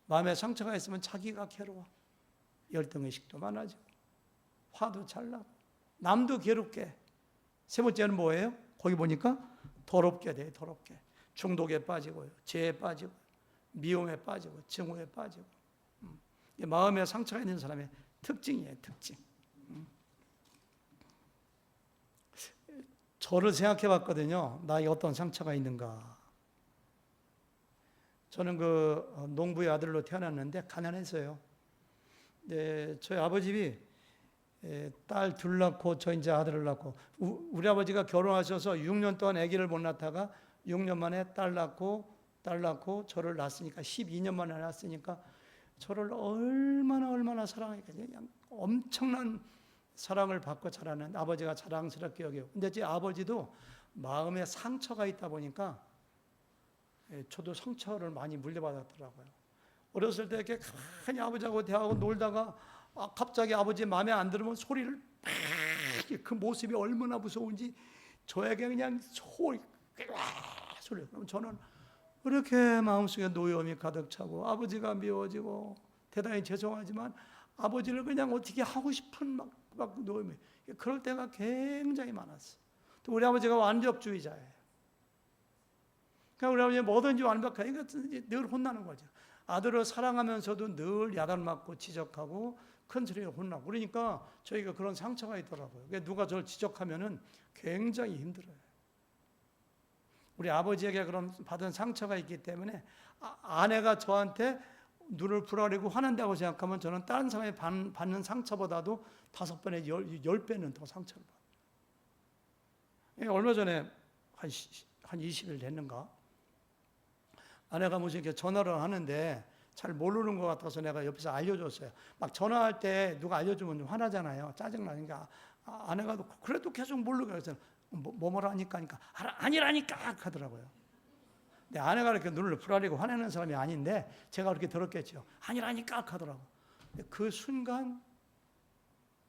마음에 상처가 있으면 자기가 괴로워. 열등의식도 많아지고 화도 잘 나고 남도 괴롭게 해. 세 번째는 뭐예요? 거기 보니까 더럽게 돼요. 더럽게. 중독에 빠지고요, 죄에 빠지고, 미움에 빠지고, 증오에 빠지고. 마음에 상처가 있는 사람의 특징이에요, 특징. 저를 생각해 봤거든요. 나에게 어떤 상처가 있는가. 저는 그 농부의 아들로 태어났는데 가난했어요. 네, 저희 아버집이 딸 둘 낳고 저 이제 아들을 낳고 우리 아버지가 결혼하셔서 6년 동안 아기를 못 낳다가 6년 만에 딸 낳고 저를 낳았으니까 12년 만에 낳았으니까 저를 얼마나 사랑했겠어요. 그냥 엄청난 사랑을 받고 자라는 아버지가 자랑스럽게 여겨요. 근데 제 아버지도 마음에 상처가 있다 보니까 저도 상처를 많이 물려받았더라고요. 어렸을 때 이렇게 가만히 아버지하고 대하고 놀다가 갑자기 아버지 마음에 안 들으면 소리를 팍, 그 모습이 얼마나 무서운지 저에게 그냥 소리. 그럼 저는 그렇게 마음속에 노여움이 가득 차고 아버지가 미워지고 대단히 죄송하지만 아버지를 그냥 어떻게 하고 싶은 막 노여움이 그럴 때가 굉장히 많았어요. 또 우리 아버지가 완벽주의자예요. 그러니까 우리 아버지가 뭐든지 완벽하니까 늘 혼나는 거죠. 아들을 사랑하면서도 늘 야단 맞고 지적하고 큰 소리로 혼나고 그러니까 저희가 그런 상처가 있더라고요. 그러니까 누가 저를 지적하면은 굉장히 힘들어요. 우리 아버지에게 그런 받은 상처가 있기 때문에 아내가 저한테 눈을 부라리고 화난다고 생각하면 저는 다른 사람이 받는 상처보다도 5배나 10배는 더 상처를 받아요. 얼마 전에 한 20일 됐는가 아내가 무슨 이렇게 전화를 하는데 잘 모르는 것 같아서 내가 옆에서 알려줬어요. 막 전화할 때 누가 알려주면 좀 화나잖아요. 짜증나니까 아내가 그래도 계속 모르게 해서 뭐라 하니까 아니라니까 하더라고요. 근데 아내가 이렇게 눈을 부라리고 화내는 사람이 아닌데 제가 그렇게 들었겠죠. 아니라니까 하더라고. 그 순간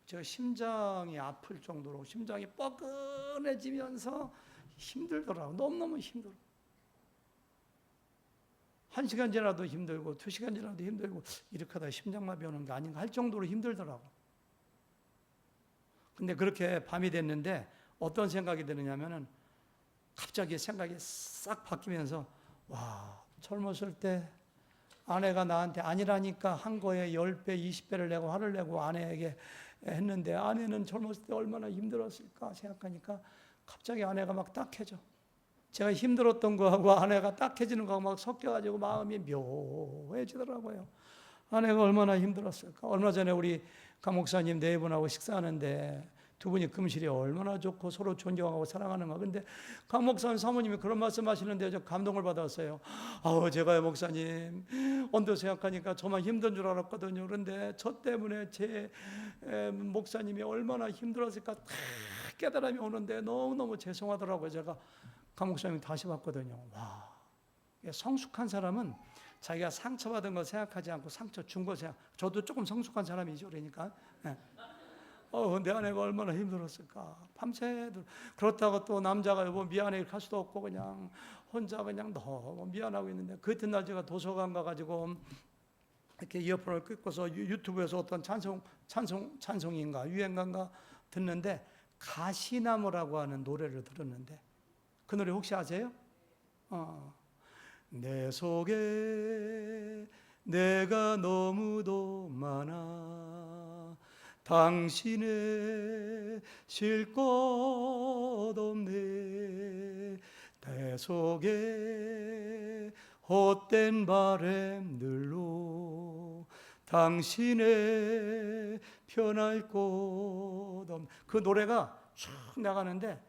제가 심장이 아플 정도로 심장이 뻐근해지면서 힘들더라고. 너무너무 힘들어. 1시간 지나도 힘들고 2시간 지나도 힘들고 이렇게 하다 심장마비 오는 게 아닌가 할 정도로 힘들더라고. 근데 그렇게 밤이 됐는데 어떤 생각이 드느냐면은 갑자기 생각이 싹 바뀌면서 와, 젊었을 때 아내가 나한테 아니라니까 한 거에 10배, 20배를 내고 화를 내고 아내에게 했는데 아내는 젊었을 때 얼마나 힘들었을까 생각하니까 갑자기 아내가 막 딱해져. 제가 힘들었던 거하고 아내가 딱해지는 거하고 막 섞여가지고 마음이 묘해지더라고요. 아내가 얼마나 힘들었을까. 얼마 전에 우리 강 목사님 네 분하고 식사하는데 두 분이 금실이 얼마나 좋고 서로 존경하고 사랑하는가. 근데 강 목사님 사모님이 그런 말씀 하시는데 저 감동을 받았어요. 제가요 목사님, 언뜻 생각하니까 저만 힘든 줄 알았거든요. 그런데 저 때문에 제 목사님이 얼마나 힘들었을까 다 깨달음이 오는데 너무너무 죄송하더라고요. 제가 강 목사님 다시 봤거든요. 와, 성숙한 사람은 자기가 상처받은 걸 생각하지 않고 상처 준 거 생각. 저도 조금 성숙한 사람이죠. 그러니까 내 아내가 얼마나 힘들었을까. 밤새도. 그렇다고 또 남자가 여보 미안해 이렇게 할 수도 없고 그냥 혼자 그냥 너무 미안하고 있는데 그 이튿날 제가 도서관 가가지고 이렇게 이어폰을 끄고서 유튜브에서 어떤 찬송인가 유행가인가 듣는데 가시나무라고 하는 노래를 들었는데 그 노래 혹시 아세요? 내 속에 내가 너무도 많아 당신의 쉴 곳 없네 내 속에 헛된 바람들로 당신의 편할 곳 없네 그 노래가 쭉 나가는데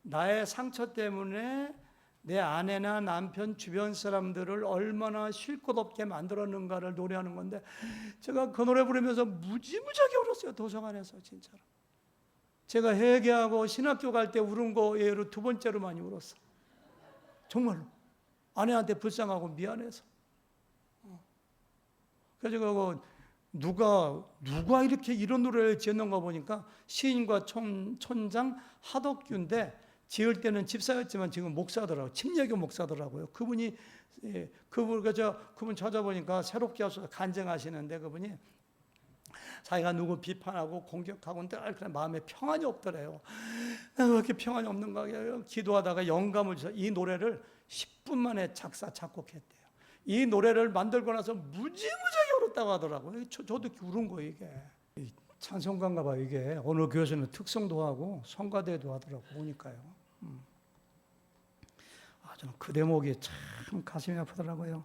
나의 상처 때문에 내 아내나 남편 주변 사람들을 얼마나 쉴 곳 없게 만들었는가를 노래하는 건데 제가 그 노래 부르면서 무지무지하게 울었어요. 도서관에서 진짜로. 제가 회개하고 신학교 갈 때 울은 거 예로 두 번째로 많이 울었어. 정말로. 아내한테 불쌍하고 미안해서. 그래서 제가 누가 이렇게 이런 노래를 지었는가 보니까 시인과 촌장 하덕규인데 지을 때는 집사였지만 지금 목사더라고요. 침례교 목사더라고요. 그분 찾아보니까 새롭게 하셔서 간증하시는데 그분이 자기가 누구 비판하고 공격하고 늘 마음에 평안이 없더래요. 왜 이렇게 평안이 없는가? 기도하다가 영감을 주셔서 이 노래를 10분 만에 작곡했대요. 이 노래를 만들고 나서 무지무지하게 울었다고 하더라고요. 저도 울은 거예요, 이게. 찬송가인가 봐요, 이게. 어느 교회에서는 특성도 하고 성가대도 하더라고, 보니까요. 저는 그 대목이 참 가슴이 아프더라고요.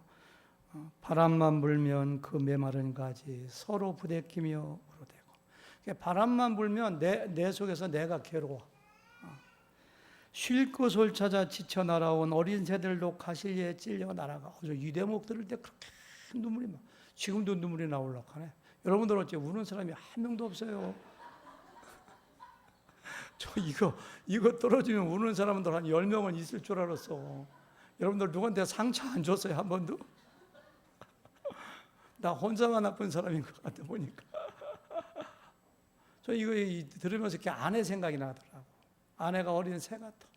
바람만 불면 그 메마른 가지 서로 부대끼며 울어대고. 바람만 불면 내 속에서 내가 괴로워. 쉴 곳을 찾아 지쳐 날아온 어린 새들도 가실리에 찔려 날아가. 이 대목 들을 때 그렇게 눈물이 막 지금도 눈물이 나오려고 하네. 여러분들 어째 우는 사람이 한 명도 없어요. 저 이거 떨어지면 우는 사람들 한 10명은 있을 줄 알았어. 여러분들 누구한테 상처 안 줬어요? 한 번도? 나 혼자만 아픈 사람인 것 같아 보니까. 저 이거 들으면서 이렇게 아내 생각이 나더라고. 아내가 어린 새 같아.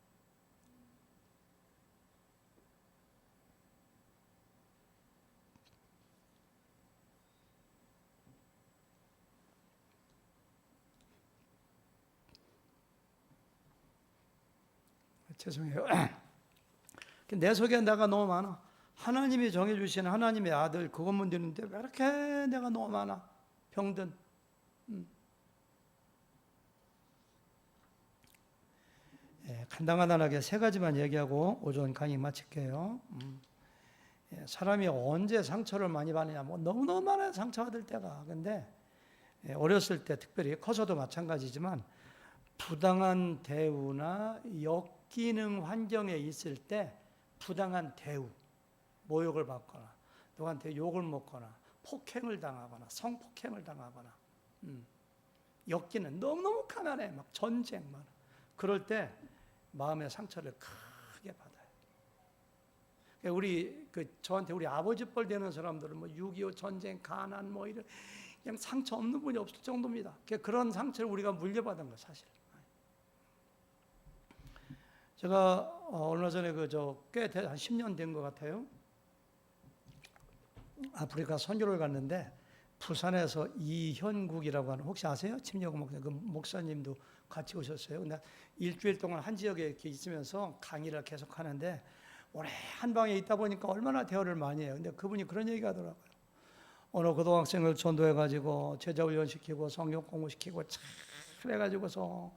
죄송해요. 내 속에 내가 너무 많아. 하나님이 정해주신 하나님의 아들 그것만 되는데 왜 이렇게 내가 너무 많아? 병든. 간단하게 세 가지만 얘기하고 오전 강의 마칠게요. 사람이 언제 상처를 많이 받느냐? 너무너무 많아요. 상처받을 때가. 근데 어렸을 때 특별히 커서도 마찬가지지만 부당한 대우나 역기능 환경에 있을 때 부당한 대우, 모욕을 받거나 누구한테 욕을 먹거나 폭행을 당하거나 성폭행을 당하거나 역기능 너무너무 가난해. 막 전쟁 막 그럴 때 마음의 상처를 크게 받아요. 저한테 우리 아버지 뻘 되는 사람들은 6.25 전쟁, 가난 이런 그냥 상처 없는 분이 없을 정도입니다. 그런 상처를 우리가 물려받은 거예요, 사실. 제가 얼마 전에 꽤 한 10년 된 것 같아요. 아프리카 선교를 갔는데 부산에서 이현국이라고 하는 혹시 아세요? 침례교 목사 그 목사님도 같이 오셨어요. 근데 일주일 동안 한 지역에 이렇게 있으면서 강의를 계속 하는데 오래 한 방에 있다 보니까 얼마나 대화를 많이 해요. 근데 그분이 그런 얘기 하더라고요. 어느 고등학생을 전도해가지고 제자 훈련시키고 성경 공부시키고 참 해가지고서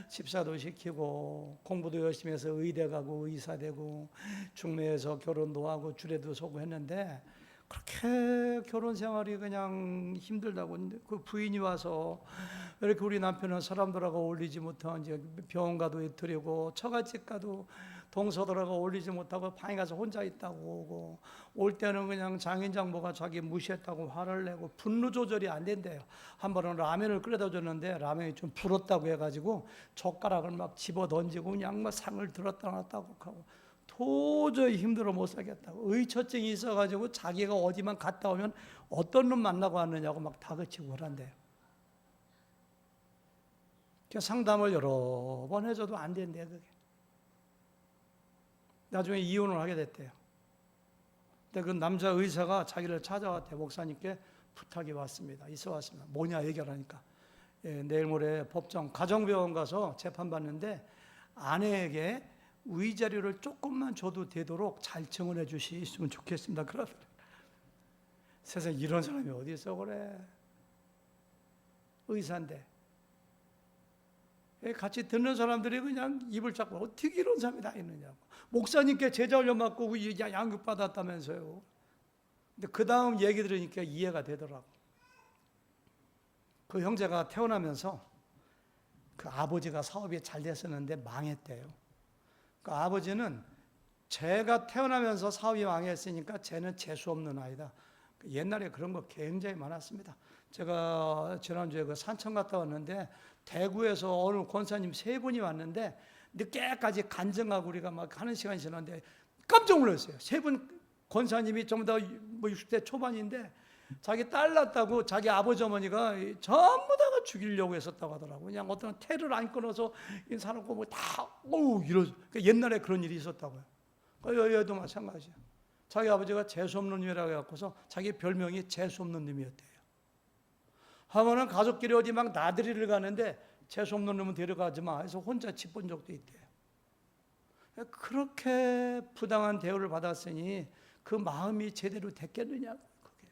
집사도 시키고 공부도 열심히 해서 의대 가고 의사 되고 중매에서 결혼도 하고 주례도 서고 했는데 그렇게 결혼 생활이 그냥 힘들다고. 근데 그 부인이 와서 이렇게 우리 남편은 사람들하고 어울리지 못하고 이제 병원 가도 이틀이고 처갓집 가도 동서들하고 어울리지 못하고 방에 가서 혼자 있다고 오고, 올 때는 그냥 장인 장모가 자기 무시했다고 화를 내고 분노 조절이 안 된대요. 한 번은 라면을 끓여다 줬는데 라면이 좀 불었다고 해가지고 젓가락을 막 집어 던지고 그냥 막 상을 들었다 놨다고 하고, 도저히 힘들어 못 살겠다고, 의처증이 있어가지고 자기가 어디만 갔다 오면 어떤 놈 만나고 왔느냐고 막 다그치고 그런대요. 상담을 여러 번 해줘도 안 된대요, 그게. 나중에 이혼을 하게 됐대요. 근데 그 남자 의사가 자기를 찾아왔대요. 목사님께 부탁이 왔습니다. 있어 왔습니다. 뭐냐 얘기하니까, 내일 모레 법정 가정병원 가서 재판받는데 아내에게 위자료를 조금만 줘도 되도록 잘 증언해 주시면 좋겠습니다. 그러더래요. 세상에 이런 사람이 어디 있어 그래. 의사인데. 같이 듣는 사람들이 그냥 입을 잡고 어떻게 이런 사람이 다 있느냐고. 목사님께 제자훈련 받고 양육 받았다면서요. 근데 그 다음 얘기 들으니까 이해가 되더라고. 그 형제가 태어나면서 그 아버지가 사업이 잘 됐었는데 망했대요. 그 아버지는 제가 태어나면서 사업이 망했으니까 쟤는 재수 없는 아이다. 옛날에 그런 거 굉장히 많았습니다. 제가 지난주에 그 산청 갔다 왔는데 대구에서 어느 권사님 3분이 왔는데 늦게까지 간증하고 우리가 막 하는 시간이 지났는데 깜짝 놀랐어요. 3분 권사님이 전부 다 뭐 60대 초반인데 자기 딸 낳았다고 자기 아버지 어머니가 전부 다가 죽이려고 했었다고 하더라고요. 그냥 어떤 태를 안 끊어서 사놓고 뭐 다 이러죠. 옛날에 그런 일이 있었다고요. 얘도 마찬가지야. 자기 아버지가 재수없는 놈이라고 해갖고서 자기 별명이 재수없는 놈이었대요. 하면은 가족끼리 어디 막 나들이를 가는데 재수없는 놈은 데려가지 마 해서 혼자 집 본 적도 있대요. 그렇게 부당한 대우를 받았으니 그 마음이 제대로 됐겠느냐고. 그게.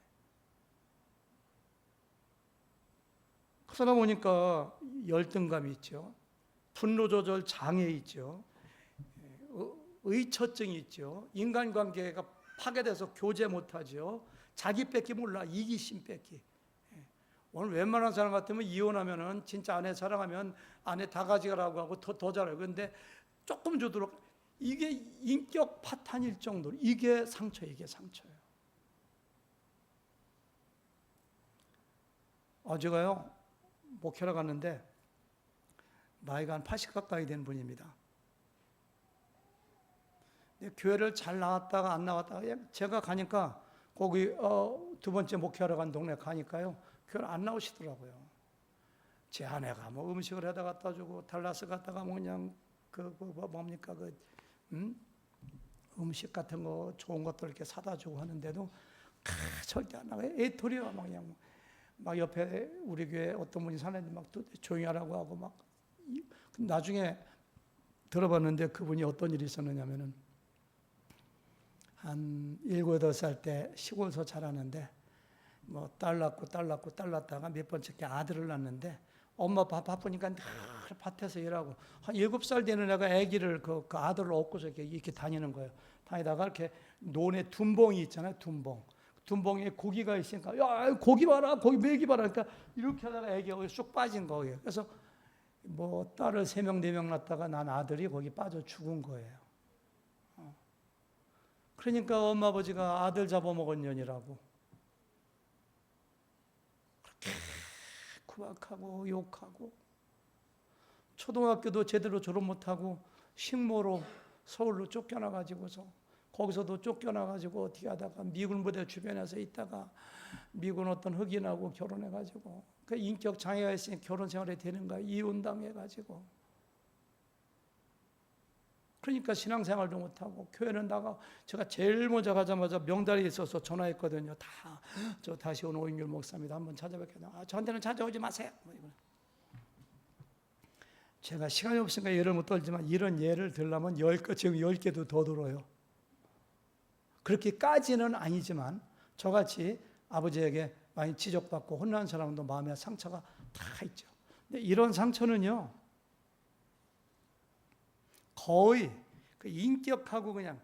그러다 보니까 열등감이 있죠. 분노 조절 장애 있죠. 의처증이 있죠. 인간관계가 파괴돼서 교제 못하죠. 자기 뺏기 몰라. 이기심 뺏기. 오늘 웬만한 사람 같으면 이혼하면은 진짜 아내 사랑하면 아내 다 가져가라고 하고 더 잘해요. 그런데 조금 주도록, 이게 인격 파탄일 정도로 이게 상처예요. 어제가요 목회러 갔는데 나이가 한 80 가까이 된 분입니다. 교회를 잘 나왔다가 안 나왔다가 제가 가니까 거기 2번째 목회하러 간 동네 가니까요 교회를 안 나오시더라고요. 제 아내가 뭐 음식을 해다 갖다 주고 달라스 갔다가 뭐 그냥 뭡니까 음식 같은 거 좋은 것들 이렇게 사다 주고 하는데도 절대 안 나가요. 애토리가 막 그냥 막 옆에 우리 교회 어떤 분이 사는데 막 조용히 하라고 하고 막. 나중에 들어봤는데 그분이 어떤 일이 있었느냐면은 한 7, 8살 때 시골에서 자라는데 뭐 딸 낳다가 몇 번째 아들을 낳는데 엄마 바쁘니까 늘 밭에서 일하고 한 7살 되는 애가 아기를 그 아들을 업고서 이렇게 다니는 거예요. 다니다가 이렇게 논에 둔봉이 있잖아요. 둔봉에 고기가 있으니까 야 고기 봐라 고기 메기 봐라 그러니까 이렇게 하다가 아기가 쑥 빠진 거예요. 그래서 뭐 딸을 3명 4명 낳다가 난 아들이 거기 빠져 죽은 거예요. 그러니까 엄마 아버지가 아들 잡아먹은 년이라고 그렇게 구박하고 욕하고, 초등학교도 제대로 졸업 못하고 식모로 서울로 쫓겨나가지고서 거기서도 쫓겨나가지고 어떻게 하다가 미군 부대 주변에서 있다가 미군 어떤 흑인하고 결혼해가지고 그 인격 장애가 있으니 결혼 생활이 되는 거야. 이혼당해가지고. 그러니까 신앙생활도 못하고 교회는 나가. 제가 제일 먼저 가자마자 명달에 있어서 전화했거든요. 저 다시 온 오인율 목사입니다. 한번 찾아뵙겠다. 저한테는 찾아오지 마세요. 제가 시간이 없으니까 예를 못 들지만 이런 예를 들려면 10개, 지금 10개도 더 들어요. 그렇게까지는 아니지만 저같이 아버지에게 많이 지적받고 혼난 사람도 마음에 상처가 다 있죠. 근데 이런 상처는요 거의 그 인격하고 그냥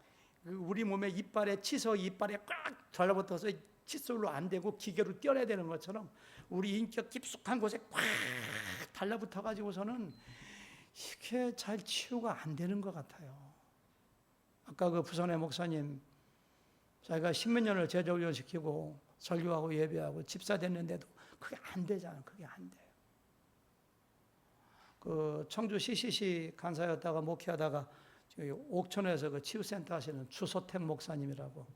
우리 몸에 이빨에 치석 이빨에 꽉 달라붙어서 칫솔로 안 되고 기계로 떼어내야 되는 것처럼 우리 인격 깊숙한 곳에 꽉 달라붙어 가지고서는 이렇게 잘 치유가 안 되는 것 같아요. 아까 그 부산의 목사님, 자기가 10몇 년을 재정전시키고 설교하고 예배하고 집사 됐는데도 그게 안 되잖아요. 그게 안 돼요. 그 청주 CCC 간사였다가 목회하다가 옥천에서 그 치유센터 하시는 주소택 목사님이라고,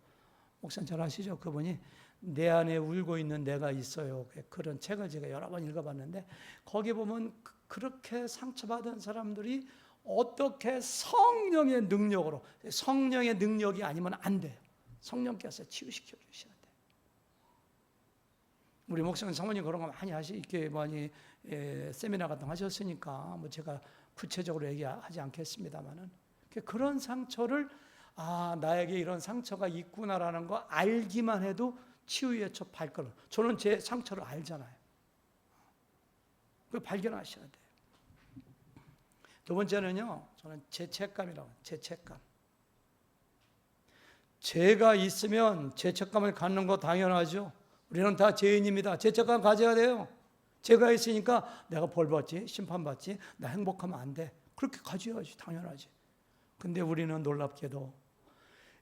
목사님 잘 아시죠? 그분이 내 안에 울고 있는 내가 있어요. 그런 책을 제가 여러 번 읽어봤는데 거기 보면 그렇게 상처받은 사람들이 어떻게 성령의 능력으로, 성령의 능력이 아니면 안 돼요. 성령께서 치유시켜 주셔야 돼요. 우리 목사님 사모님 그런 거 많이 이렇게 많이 세미나 같은 거 하셨으니까 뭐 제가 구체적으로 얘기하지 않겠습니다만은 그런 상처를 나에게 이런 상처가 있구나라는 거 알기만 해도 치유의 첫 발걸음. 저는 제 상처를 알잖아요. 그걸 발견하셔야 돼요. 두 번째는요, 저는 죄책감이라고 해요. 죄책감. 죄가 있으면 죄책감을 갖는 거 당연하죠. 우리는 다 죄인입니다. 죄책감 가져야 돼요. 죄가 있으니까 내가 벌 받지, 심판 받지, 나 행복하면 안 돼. 그렇게 가져야지, 당연하지. 근데 우리는 놀랍게도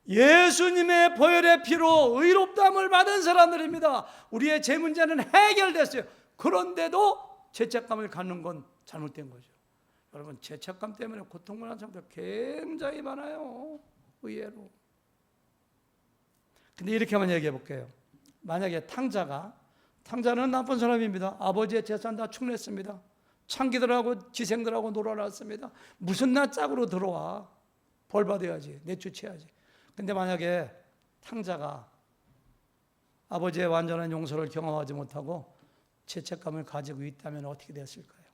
예수님의 보혈의 피로 의롭다함을 받은 사람들입니다. 우리의 죄 문제는 해결됐어요. 그런데도 죄책감을 갖는 건 잘못된 거죠. 여러분, 죄책감 때문에 고통받는 사람들 굉장히 많아요. 의외로. 근데 이렇게 한번 얘기해 볼게요. 만약에 탕자는 나쁜 사람입니다. 아버지의 재산 다 축냈습니다. 창기들하고 지생들하고 놀아놨습니다. 무슨 나 짝으로 들어와. 벌 받아야지. 내쫓아야지. 근데 만약에 탕자가 아버지의 완전한 용서를 경험하지 못하고 죄책감을 가지고 있다면 어떻게 됐을까요?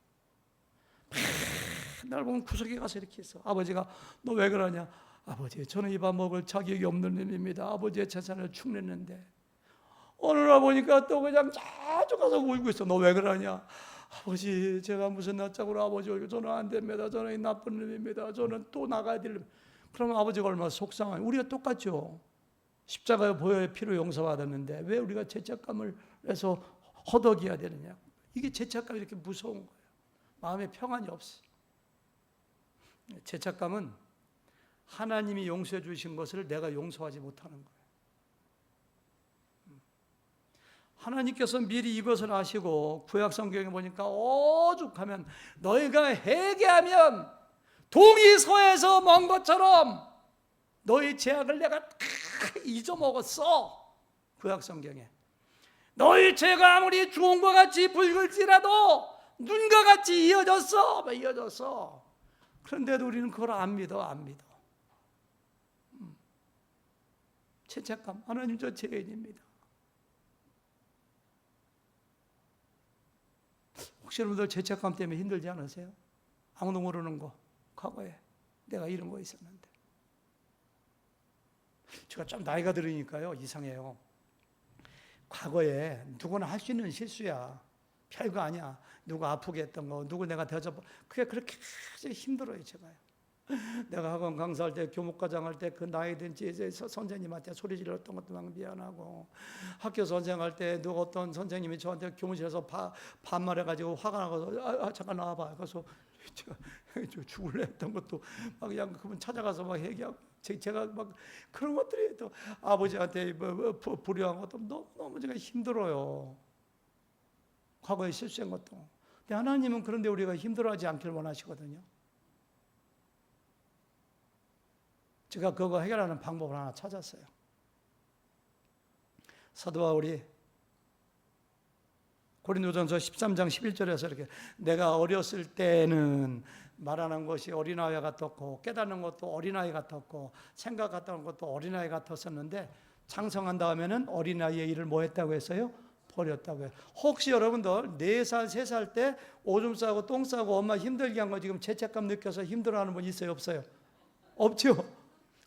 날 보면 구석에 가서 이렇게 있어. 아버지가 너 왜 그러냐? 아버지, 저는 이 밥 먹을 자격이 없는 놈입니다. 아버지의 재산을 축냈는데 어느 날 보니까 또 그냥 자주 가서 울고 있어. 너 왜 그러냐? 아버지, 제가 무슨 낯짝으로 아버지 울고 저는 안 됩니다. 저는 나쁜 놈입니다. 저는 또 나가야 될 놈. 그러면 아버지가 얼마나 속상해요. 우리가 똑같죠. 십자가의 보혈의 피로 용서받았는데 왜 우리가 죄책감을 해서 허덕여야 되느냐? 이게 죄책감이 이렇게 무서운 거예요. 마음에 평안이 없어. 죄책감은 하나님이 용서해 주신 것을 내가 용서하지 못하는 거예요. 하나님께서 미리 이것을 아시고 구약 성경에 보니까 오죽하면 너희가 회개하면 동이 서에서 먼 것처럼 너희 죄악을 내가 다 잊어먹었어. 구약 성경에 너희 죄가 아무리 주홍과 같이 붉을지라도 눈과 같이 이어졌어. 그런데도 우리는 그걸 안 믿어. 죄책감. 하나님, 저 죄인입니다. 혹시 여러분들 죄책감 때문에 힘들지 않으세요? 아무도 모르는 거, 과거에 내가 이런 거 있었는데. 제가 좀 나이가 들으니까요, 이상해요. 과거에 누구나 할 수 있는 실수야. 별거 아니야. 누구 아프게 했던 거, 누구 내가 대접, 그게 그렇게 힘들어요, 제가요. 내가 학원 강사할 때, 교목과장 할 때 그 나이 든 선생님한테 소리 질렀던 것도 막 미안하고, 학교 선생할 때 누가 어떤 선생님이 저한테 교무실에서 반말해가지고 화가 나서 잠깐 나와봐. 그래서 제가 죽을래 했던 것도 막 그냥 그분 찾아가서 막 얘기하고, 제가 막 그런 것들이 또 아버지한테 불효한 것도 너무 제가 힘들어요. 과거에 실수한 것도. 근데 하나님은 그런데 우리가 힘들어하지 않기를 원하시거든요. 제가 그거 해결하는 방법을 하나 찾았어요. 사도 바울이 고린도전서 13장 11절에서 이렇게 내가 어렸을 때는 말하는 것이 어린아이 같았고 깨닫는 것도 어린아이 같았고 생각 같은 것도 어린아이 같았었는데 장성한 다음에는 어린아이의 일을 뭐 했다고 했어요? 버렸다고요. 혹시 여러분들 4살, 3살 때 오줌 싸고 똥 싸고 엄마 힘들게 한 거 지금 죄책감 느껴서 힘들어하는 분 있어요? 없어요? 없죠?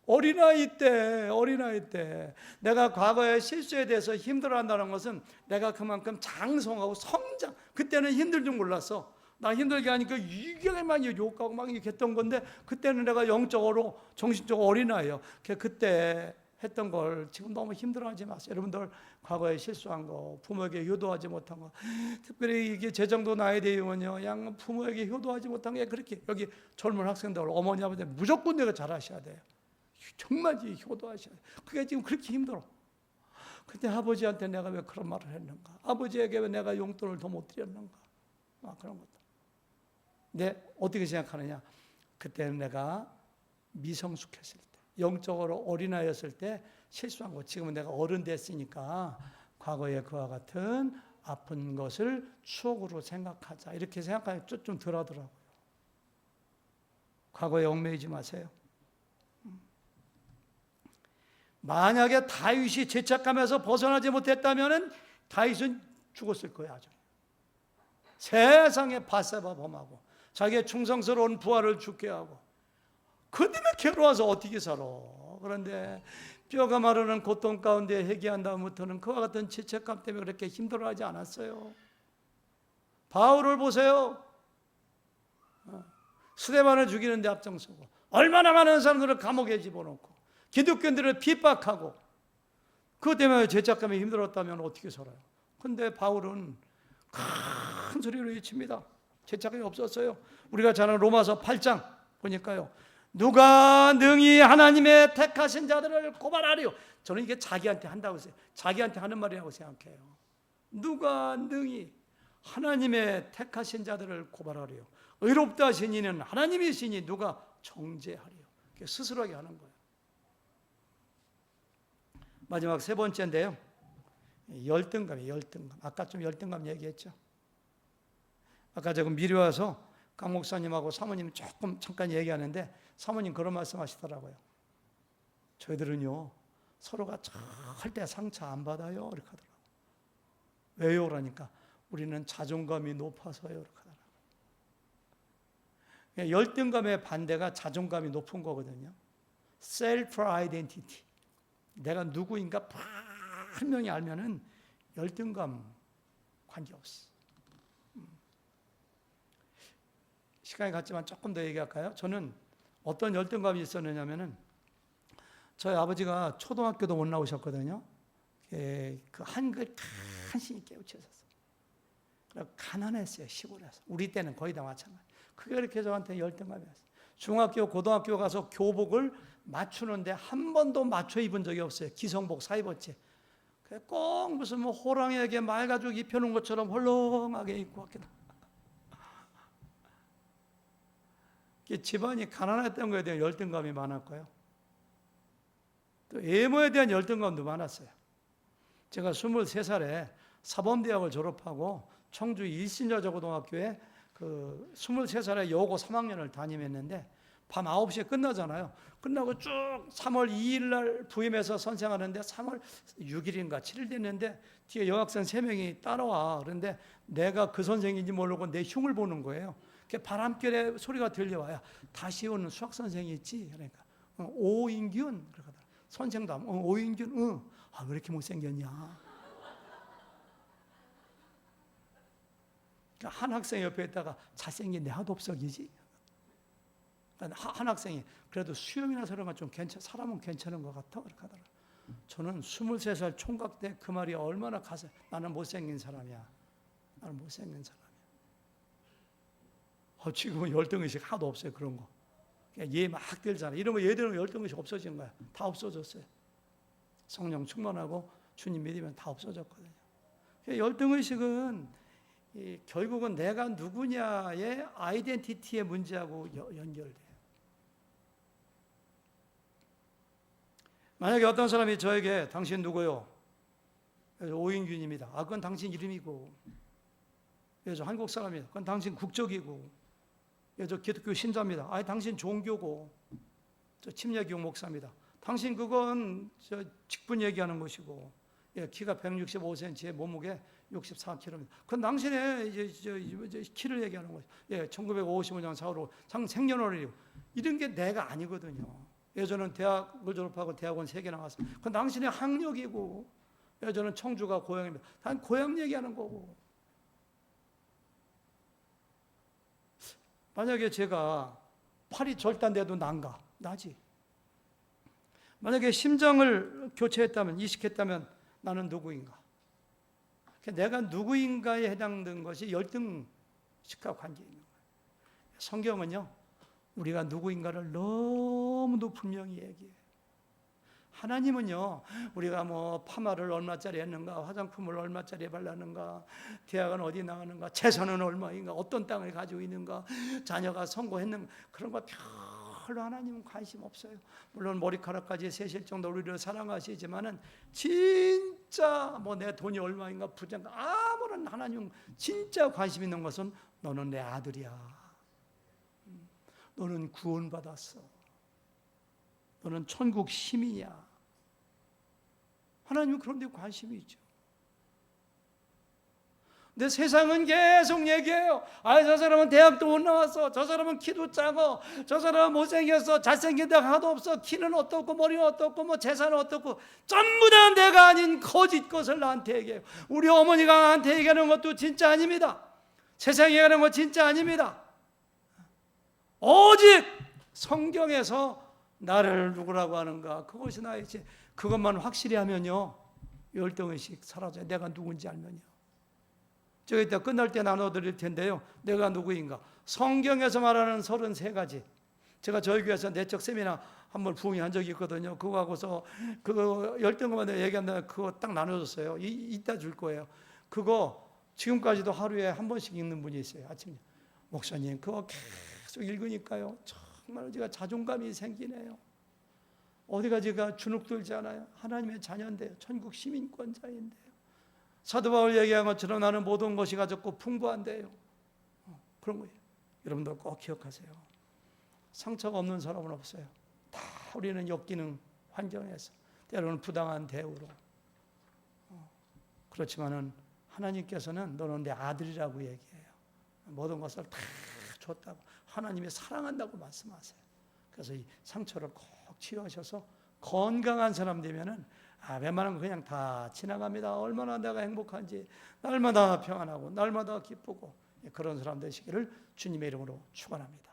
어린아이 때 내가 과거의 실수에 대해서 힘들어한다는 것은 내가 그만큼 장성하고 성장, 그때는 힘들 줄 몰랐어. 나 힘들게 하니까 이게 많이 욕하고 막 이렇게 했던 건데, 그때는 내가 영적으로 정신적으로 어린아이예요. 그때 했던 걸 지금 너무 힘들어하지 마세요. 여러분들 과거에 실수한 거, 부모에게 효도하지 못한 거, 특별히 이게 제 정도 나이 되면요, 양 부모에게 효도하지 못한 게 그렇게, 여기 젊은 학생들 어머니 아버지 무조건 내가 잘하셔야 돼요. 정말 효도하셔야 돼요. 그게 지금 그렇게 힘들어. 그때 아버지한테 내가 왜 그런 말을 했는가? 아버지에게 왜 내가 용돈을 더 못 드렸는가? 그런 것도. 근데 어떻게 생각하느냐? 그때는 내가 미성숙했을 때, 영적으로 어린아이였을 때 실수한 거. 지금은 내가 어른 됐으니까 과거의 그와 같은 아픈 것을 추억으로 생각하자. 이렇게 생각하면 좀 덜하더라고요. 과거에 얽매이지 마세요. 만약에 다윗이 죄책감에서 벗어나지 못했다면 다윗은 죽었을 거예요. 아주. 세상에 바세바 범하고 자기의 충성스러운 부하를 죽게 하고, 그 때문에 괴로워서 어떻게 살아. 그런데 뼈가 마르는 고통 가운데 회개한 다음부터는 그와 같은 죄책감 때문에 그렇게 힘들어하지 않았어요. 바울을 보세요. 스데반을 죽이는 데 앞장서고, 얼마나 많은 사람들을 감옥에 집어넣고 기독교인들을 핍박하고, 그것 때문에 죄책감이 힘들었다면 어떻게 살아요? 근데 바울은 큰 소리로 외칩니다. 죄책감이 없었어요. 우리가 잘 아는 로마서 8장 보니까요, 누가 능히 하나님의 택하신 자들을 고발하리요. 저는 이게 자기한테 한다고 했어요. 자기한테 하는 말이라고 생각해요. 누가 능히 하나님의 택하신 자들을 고발하리요. 의롭다 하신 이는 하나님이시니 누가 정죄하리요. 스스로하게 하는 거예요. 마지막 세 번째인데요, 열등감이에요. 열등감. 아까 좀 열등감 얘기했죠. 아까 제가 미리 와서 강 목사님하고 사모님 조금 잠깐 얘기하는데, 사모님 그런 말씀 하시더라고요. 저희들은요, 서로가 절대 상처 안 받아요. 이렇게 하더라고요. 왜요? 그러니까 우리는 자존감이 높아서요. 이렇게 하더라고요. 열등감의 반대가 자존감이 높은 거거든요. Self identity. 내가 누구인가 분명히 알면은 열등감 관계없어. 시간이 갔지만 조금 더 얘기할까요? 저는 어떤 열등감이 있었느냐면은, 저희 아버지가 초등학교도 못 나오셨거든요. 그 한글 간신히 깨우치셨어요. 그리고 가난했어요, 시골에서. 우리 때는 거의 다 마찬가지. 그게 그렇게 저한테 열등감이었어요. 중학교, 고등학교 가서 교복을 맞추는데 한 번도 맞춰 입은 적이 없어요. 기성복 사 입었지. 꼭 무슨 뭐 호랑이에게 말가죽 입혀놓은 것처럼 헐렁하게 입고 왔겠다. 집안이 가난했던 거에 대한 열등감이 많았고요. 또 외모에 대한 열등감도 많았어요. 제가 23살에 사범대학을 졸업하고 청주 일신여자고등학교에 그 23살에 여고 3학년을 담임했는데, 밤 9시에 끝나잖아요. 끝나고 쭉 3월 2일 날 부임해서 선생하는데 3월 6일인가 7일 됐는데 뒤에 여학생 3명이 따라와. 그런데 내가 그 선생인지 모르고 내 흉을 보는 거예요. 바람결에 소리가 들려와요. 다시 오는 수학 선생이 있지. 그러니까 오인균. 그러거든. 선생도 오인균. 왜 이렇게 못생겼냐. 그러니까 한 학생 옆에 있다가 잘생긴 내 하도업석이지. 한 학생이 그래도 수염이나 저런 건 좀 사람은 괜찮은 것 같아. 그렇게 하더라. 저는 23살 총각 때 그 말이 얼마나 가서, 나는 못생긴 사람이야. 나는 못생긴 사람이야. 지금은 열등의식 하나도 없어요. 그런 거. 얘 막 들잖아. 이러면 얘들은 열등의식 없어진 거야. 다 없어졌어요. 성령 충만하고 주님 믿으면 다 없어졌거든요. 열등의식은 결국은 내가 누구냐의 아이덴티티의 문제하고 연결돼요. 만약에 어떤 사람이 저에게 당신 누구요? 오인균입니다. 그건 당신 이름이고. 저 한국 사람이에요. 그건 당신 국적이고. 저 기독교 신자입니다. 당신 종교고. 저 침례교육 목사입니다. 당신 그건 저 직분 얘기하는 것이고. 키가 165cm에 몸무게 64kg입니다. 그건 당신의 이제 키를 얘기하는 거죠. 1955년 4월 생년월일이고. 이런 게 내가 아니거든요. 저는 대학을 졸업하고 대학원 3개 나왔어요. 그건 당신의 학력이고. 저는 청주가 고향입니다. 단 고향 얘기하는 거고. 만약에 제가 팔이 절단돼도 난가? 나지. 만약에 심장을 교체했다면, 이식했다면 나는 누구인가? 내가 누구인가에 해당되는 것이 열등식과 관계 있는 거예요. 성경은요, 우리가 누구인가를 너무도 분명히 얘기해요. 하나님은요, 우리가 뭐 파마를 얼마짜리 했는가, 화장품을 얼마짜리 발랐는가, 대학은 어디 나가는가, 재산은 얼마인가, 어떤 땅을 가지고 있는가, 자녀가 성공했는가, 그런 거 별로 하나님은 관심 없어요. 물론 머리카락까지 세실 정도로 우리를 사랑하시지만은 진짜 뭐 내 돈이 얼마인가, 부자인가, 아무런 하나님 진짜 관심 있는 것은 너는 내 아들이야. 너는 구원받았어. 너는 천국 시민이야. 하나님은 그런 데 관심이 있죠. 근데 세상은 계속 얘기해요. 저 사람은 대학도 못 나왔어. 저 사람은 키도 작어. 저 사람은 못생겼어. 잘생긴 데가 하나도 없어. 키는 어떻고 머리는 어떻고 뭐 재산은 어떻고, 전부 다 내가 아닌 거짓 것을 나한테 얘기해요. 우리 어머니가 나한테 얘기하는 것도 진짜 아닙니다. 세상에 얘기하는 거 진짜 아닙니다. 오직 성경에서 나를 누구라고 하는가, 그것이 나이지. 그것만 확실히 하면요, 열등의식 사라져요. 내가 누군지 알면요. 제가 이따 끝날 때 나눠드릴 텐데요, 내가 누구인가, 성경에서 말하는 33가지. 제가 저희 교회에서 내적 세미나 한번 부흥한 적이 있거든요. 그거 하고서 그거 열등만 얘기한다, 그거 딱 나눠줬어요. 이따 줄 거예요. 그거 지금까지도 하루에 한 번씩 읽는 분이 있어요. 아침에 목사님 그거 계속 읽으니까요, 정말 제가 자존감이 생기네요. 어디가 제가 주눅들지 않아요. 하나님의 자녀인데요, 천국 시민권자인데요. 사도 바울 얘기한 것처럼 나는 모든 것이 가졌고 풍부한데요. 그런 거예요. 여러분들 꼭 기억하세요. 상처가 없는 사람은 없어요. 다 우리는 엮이는 환경에서, 때로는 부당한 대우로. 그렇지만은 하나님께서는 너는 내 아들이라고 얘기해요. 모든 것을 다 줬다고, 하나님이 사랑한다고 말씀하세요. 그래서 이 상처를 꼭 치유하셔서 건강한 사람 되면은 웬만한 거 그냥 다 지나갑니다. 얼마나 내가 행복한지, 날마다 평안하고 날마다 기쁘고, 그런 사람 되시기를 주님의 이름으로 축원합니다.